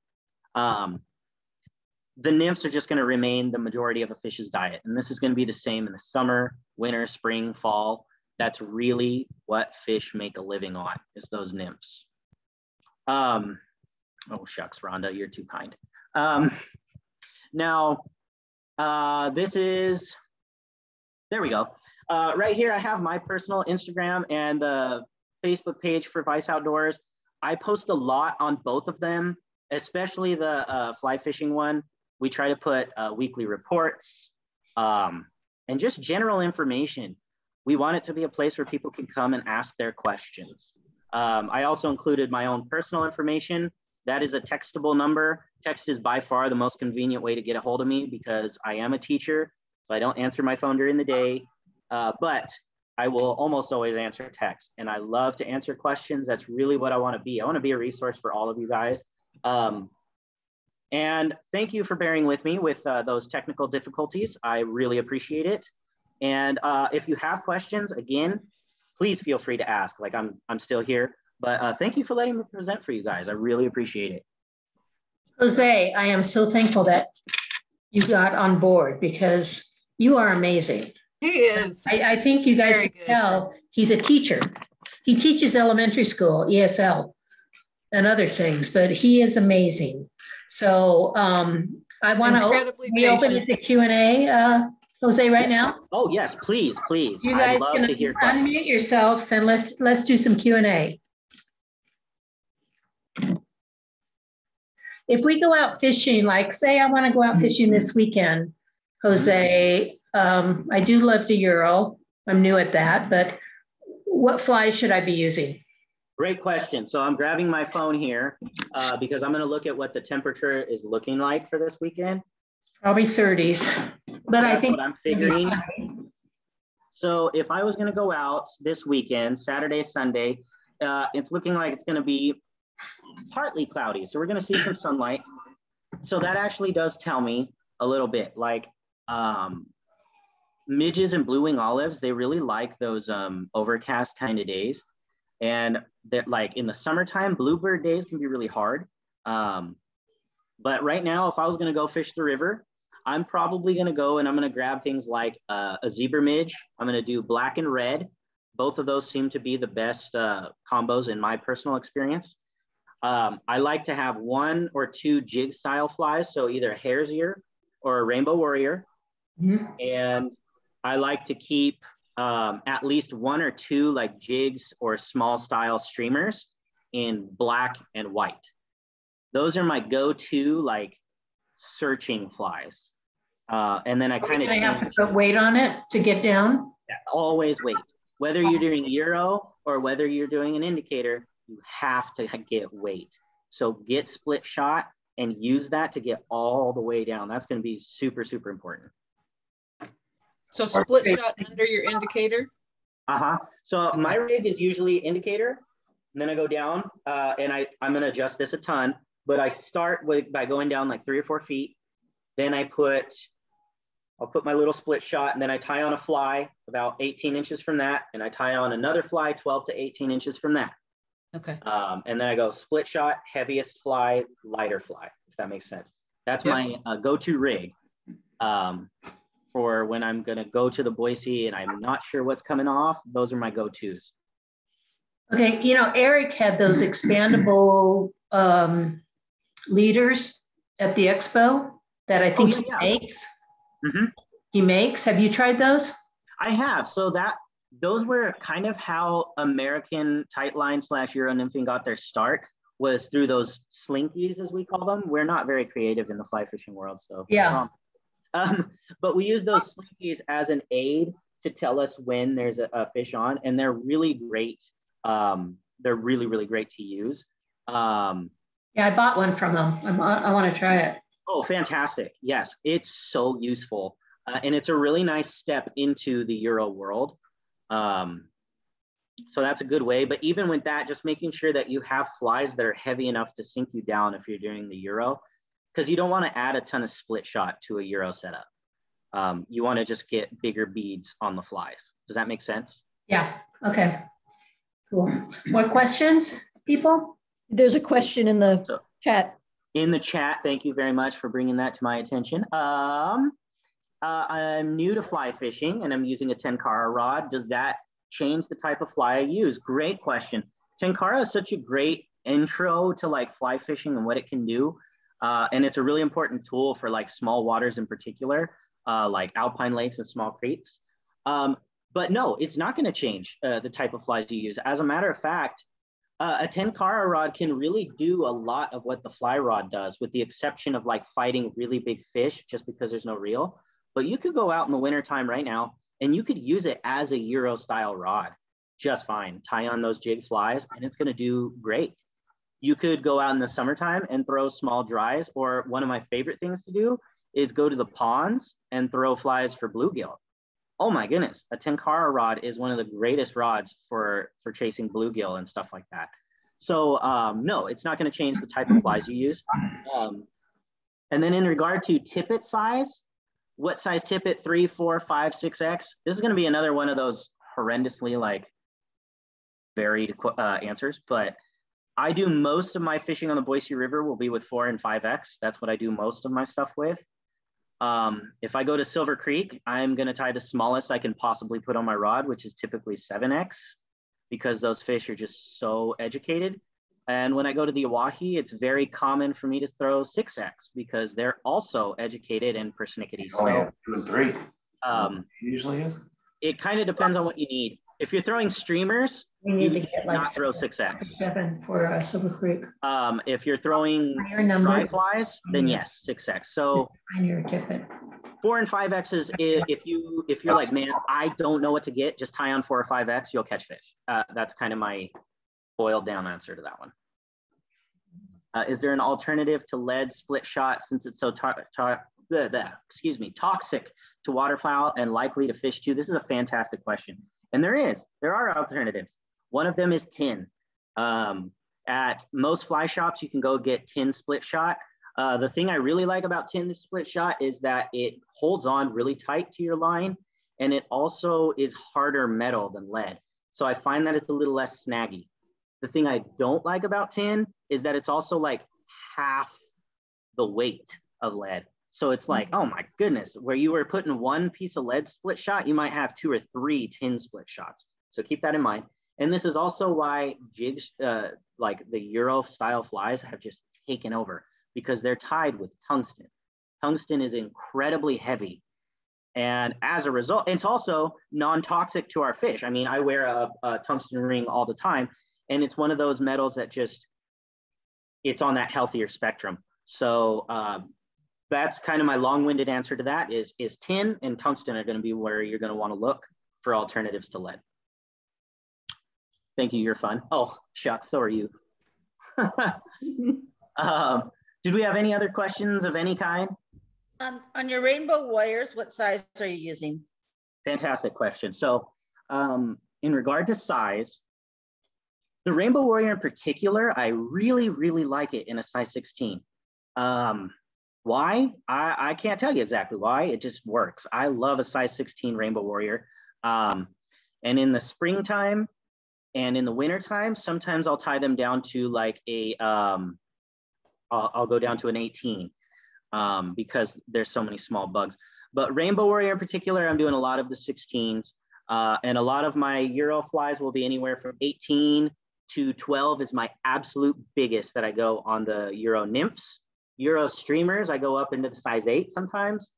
A: The nymphs are just going to remain the majority of a fish's diet. And this is going to be the same in the summer, winter, spring, fall. That's really what fish make a living on, is those nymphs. Oh, shucks, Rhonda, you're too kind. Now, this is, there we go. Right here, I have my personal Instagram and the Facebook page for Vice Outdoors. I post a lot on both of them, especially the fly fishing one. We try to put weekly reports and just general information. We want it to be a place where people can come and ask their questions. I also included my own personal information. That is a textable number. Text is by far the most convenient way to get a hold of me because I am a teacher, so I don't answer my phone during the day, but I will almost always answer text. And I love to answer questions. That's really what I want to be. I want to be a resource for all of you guys. And thank you for bearing with me with those technical difficulties. I really appreciate it. And if you have questions, again, please feel free to ask. Like, I'm still here. But thank you for letting me present for you guys. I really appreciate it.
C: Jose, I am so thankful that you got on board because you are amazing.
B: He is.
C: I think you guys can tell he's a teacher. He teaches elementary school, ESL, and other things, but he is amazing. So I want to reopen it to Q&A, Jose, right now.
A: Oh, yes, please, please.
C: You guys
A: I'd love to hear questions.
C: Unmute yourselves and let's do some Q&A. If we go out fishing, like say I want to go out fishing this weekend, Jose, I do love the Euro. I'm new at that, but what flies should I be using?
A: Great question. So I'm grabbing my phone here because I'm going to look at what the temperature is looking like for this weekend.
C: Probably 30s, but
A: that's
C: I think
A: what I'm figuring. So if I was going to go out this weekend, Saturday, Sunday, it's looking like it's going to be partly cloudy. So we're going to see some sunlight. So that actually does tell me a little bit, like midges and blue wing olives, they really like those overcast kind of days. And that, like in the summertime, bluebird days can be really hard. But right now, if I was going to go fish the river, I'm probably going to go and I'm going to grab things like a zebra midge. I'm going to do black and red. Both of those seem to be the best combos in my personal experience. I like to have 1 or 2 jig style flies. So either a hare's ear or a rainbow warrior. Mm-hmm. And I like to keep at least 1 or 2 like jigs or small style streamers in black and white. Those are my go-to like searching flies. And then I kind of
C: have to put weight on it to get down.
A: Yeah, always weight. Whether you're doing Euro or whether you're doing an indicator, you have to get weight. So get split shot and use that to get all the way down. That's going to be super, super important.
B: So split shot under your indicator?
A: So my rig is usually indicator, and then I go down, and I'm going to adjust this a ton, but I start by going down like 3 or 4 feet. Then I'll put my little split shot, and then I tie on a fly about 18 inches from that, and I tie on another fly 12 to 18 inches from that.
B: Okay.
A: And then I go split shot, heaviest fly, lighter fly, if that makes sense. That's my go-to rig for when I'm going to go to the Boise and I'm not sure what's coming off. Those are my go-tos.
C: Okay. You know, Eric had those expandable leaders at the expo that I think he makes. Mm-hmm. He makes. Have you tried those?
A: I have. So those were kind of how American tightline / Euro nymphing got their start, was through those slinkies, as we call them. We're not very creative in the fly fishing world, so
C: yeah.
A: But we use those slinkies as an aid to tell us when there's a fish on, and they're really great. They're really, really great to use.
C: Yeah, I bought one from them. I want to try it.
A: Oh, fantastic. Yes, it's so useful. And it's a really nice step into the Euro world. So that's a good way. But even with that, just making sure that you have flies that are heavy enough to sink you down if you're doing the Euro, because you don't want to add a ton of split shot to a Euro setup. You want to just get bigger beads on the flies. Does that make sense?
C: Yeah. Okay. Cool. More questions, people?
D: There's a question in the chat.
A: In the chat, thank you very much for bringing that to my attention. I'm new to fly fishing and I'm using a Tenkara rod. Does that change the type of fly I use? Great question. Tenkara is such a great intro to like fly fishing and what it can do. And it's a really important tool for like small waters in particular, like alpine lakes and small creeks. But no, it's not going to change the type of flies you use. As a matter of fact, a Tenkara rod can really do a lot of what the fly rod does, with the exception of like fighting really big fish just because there's no reel. But you could go out in the wintertime right now and you could use it as a Euro style rod just fine. Tie on those jig flies and it's going to do great. You could go out in the summertime and throw small dries, or one of my favorite things to do is go to the ponds and throw flies for bluegill. Oh my goodness, a Tenkara rod is one of the greatest rods for chasing bluegill and stuff like that. So no, it's not going to change the type of flies you use. And then in regard to tippet size, what size tippet, 3, 4, 5, 6X? This is going to be another one of those horrendously like varied answers, but I do most of my fishing on the Boise River will be with 4 and 5X. That's what I do most of my stuff with. If I go to Silver Creek, I'm going to tie the smallest I can possibly put on my rod, which is typically 7X, because those fish are just so educated. And when I go to the Oahe, it's very common for me to throw 6X because they're also educated and persnickety.
E: Oh, yeah, 2 and 3. Usually is.
A: It kind of depends on what you need. If you're throwing streamers,
C: we need to get like
A: not throw 6X.
C: 7 for Silver Creek.
A: If you're throwing dry flies, then yes, 6X. So 4 and 5X is if you're like, man, I don't know what to get, just tie on 4 or 5X, you'll catch fish. That's kind of my boiled down answer to that one. Is there an alternative to lead split shot since it's so toxic to waterfowl and likely to fish too? This is a fantastic question. And there are alternatives. One of them is tin. At most fly shops, you can go get tin split shot. The thing I really like about tin split shot is that it holds on really tight to your line, and it also is harder metal than lead. So I find that it's a little less snaggy. The thing I don't like about tin is that it's also like half the weight of lead. So it's like, oh my goodness, where you were putting one piece of lead split shot, you might have 2 or 3 tin split shots. So keep that in mind. And this is also why jigs, like the Euro style flies, have just taken over, because they're tied with tungsten. Tungsten is incredibly heavy. And as a result, it's also non-toxic to our fish. I mean, I wear a tungsten ring all the time, and it's one of those metals that just, it's on that healthier spectrum. So that's kind of my long-winded answer to that is tin and tungsten are going to be where you're going to want to look for alternatives to lead. Thank you, you're fun. Oh, shucks, so are you. Did we have any other questions of any kind?
F: On your Rainbow Warriors, what size are you using?
A: Fantastic question. So in regard to size, the Rainbow Warrior in particular, I really, really like it in a size 16. Why? I can't tell you exactly why. It just works. I love a size 16 Rainbow Warrior. And in the springtime and in the wintertime, sometimes I'll tie them down to like a, I'll go down to an 18 because there's so many small bugs. But Rainbow Warrior in particular, I'm doing a lot of the 16s. And a lot of my Euro flies will be anywhere from 18 to 12 is my absolute biggest that I go on the Euro nymphs. Euro streamers, I go up into the size 8 sometimes.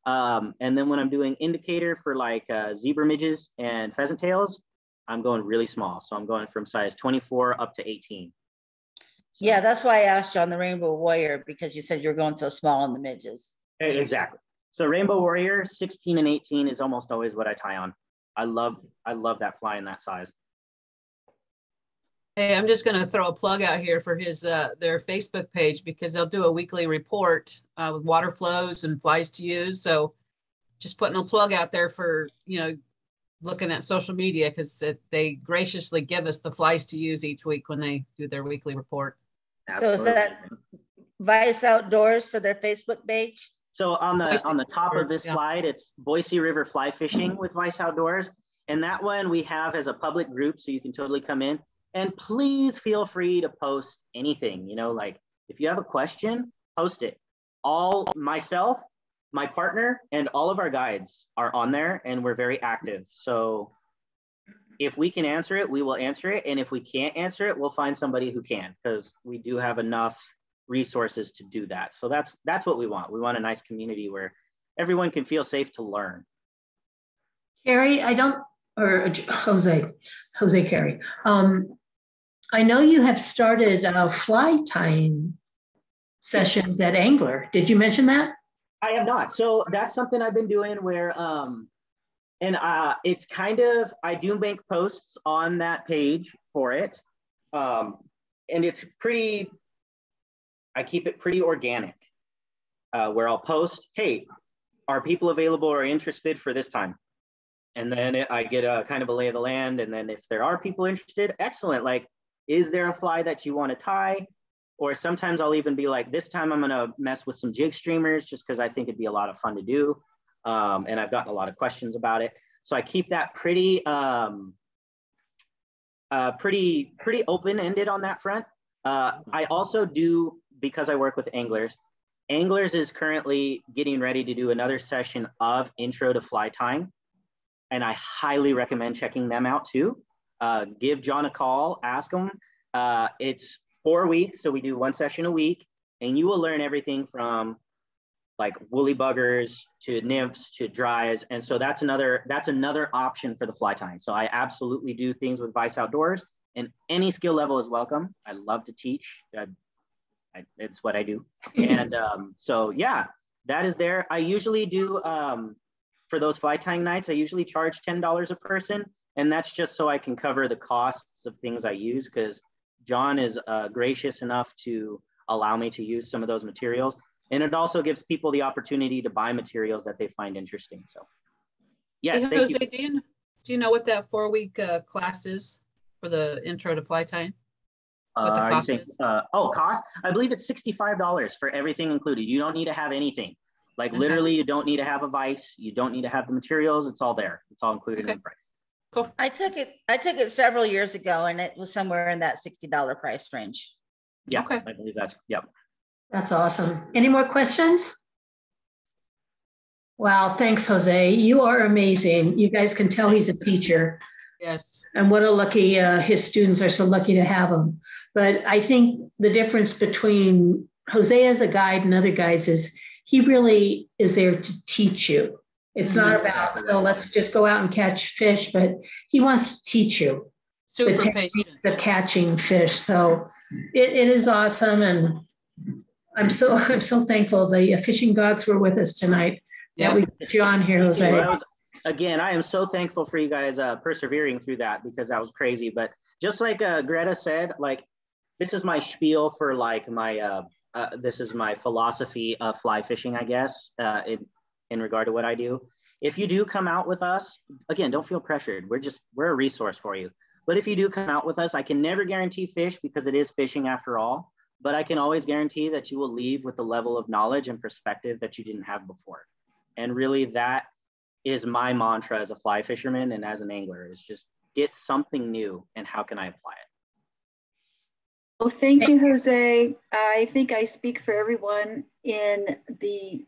A: And then when I'm doing indicator for like zebra midges and pheasant tails, I'm going really small. So I'm going from size 24 up to 18. So,
F: yeah, that's why I asked you on the Rainbow Warrior, because you said you're going so small on the midges.
A: Exactly. So Rainbow Warrior 16 and 18 is almost always what I tie on. I love that fly in that size.
B: Hey, I'm just going to throw a plug out here for his their Facebook page, because they'll do a weekly report with water flows and flies to use. So just putting a plug out there for, you know, looking at social media, because they graciously give us the flies to use each week when they do their weekly report.
F: Absolutely. So is that Vice Outdoors for their Facebook page?
A: So on the top of this slide, it's Boise River Fly Fishing with Vice Outdoors. And that one we have as a public group, so you can totally come in. And please feel free to post anything, you know, like if you have a question, post it. All myself, my partner, and all of our guides are on there, and we're very active. So if we can answer it, we will answer it. And if we can't answer it, we'll find somebody who can, because we do have enough resources to do that. So that's what we want. We want a nice community where everyone can feel safe to learn.
C: Karry, Jose Karry. I know you have started fly tying sessions at Angler. Did you mention that?
A: I have not. So that's something I've been doing where, it's kind of, I do make posts on that page for it. And it's pretty, I keep it pretty organic, where I'll post, hey, are people available or interested for this time? And then I get a kind of a lay of the land. And then if there are people interested, excellent. Like, is there a fly that you want to tie? Or sometimes I'll even be like, this time I'm going to mess with some jig streamers just because I think it'd be a lot of fun to do. And I've gotten a lot of questions about it. So I keep that pretty open-ended on that front. I also do, because I work with anglers, Anglers is currently getting ready to do another session of Intro to Fly Tying. And I highly recommend checking them out too. Give John a call, ask him. It's 4 weeks, so we do one session a week, and you will learn everything from like woolly buggers to nymphs to dries. And so that's another option for the fly tying. So I absolutely do things with Vice Outdoors, and any skill level is welcome. I love to teach. It's what I do. And so yeah, that is there. I usually do, for those fly tying nights, I usually charge $10 a person. And that's just so I can cover the costs of things I use, because John is gracious enough to allow me to use some of those materials. And it also gives people the opportunity to buy materials that they find interesting. So yes,
B: hey, Jose, do you know what that 4-week class is for the Intro to Fly Tying? What the cost is?
A: Cost? I believe it's $65 for everything included. You don't need to have anything. Like literally, you don't need to have a vise. You don't need to have the materials. It's all there. It's all included in the price.
F: Cool. I took it several years ago, and it was somewhere in that $60 price range.
A: Yeah, okay. I believe that's, yep.
C: That's awesome. Any more questions? Wow, thanks, Jose. You are amazing. You guys can tell he's a teacher.
B: Yes.
C: And what a lucky, his students are so lucky to have him. But I think the difference between Jose as a guide and other guides is he really is there to teach you. It's not about, oh, let's just go out and catch fish, but he wants to teach you
B: Super
C: the techniques of catching fish. So it is awesome. And I'm so thankful the fishing gods were with us tonight. Yeah, we put you on here, Jose.
A: Again, I am so thankful for you guys persevering through that, because that was crazy. But just like Greta said, like, this is my spiel for like my, this is my philosophy of fly fishing, I guess, in regard to what I do. If you do come out with us, again, don't feel pressured. We're a resource for you. But if you do come out with us, I can never guarantee fish, because it is fishing after all. But I can always guarantee that you will leave with the level of knowledge and perspective that you didn't have before. And really, that is my mantra as a fly fisherman and as an angler, is just get something new, and how can I apply it?
G: Well, thank you, Jose. I think I speak for everyone in the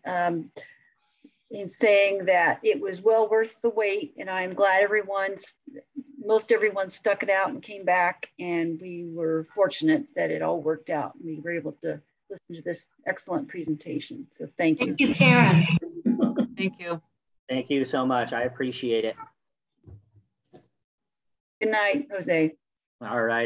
G: in saying that it was well worth the wait, and I'm glad most everyone stuck it out and came back, and we were fortunate that it all worked out. We were able to listen to this excellent presentation. So thank you.
C: Thank you, Karen.
B: Thank you.
A: Thank you so much. I appreciate it.
G: Good night, Jose.
A: All righty.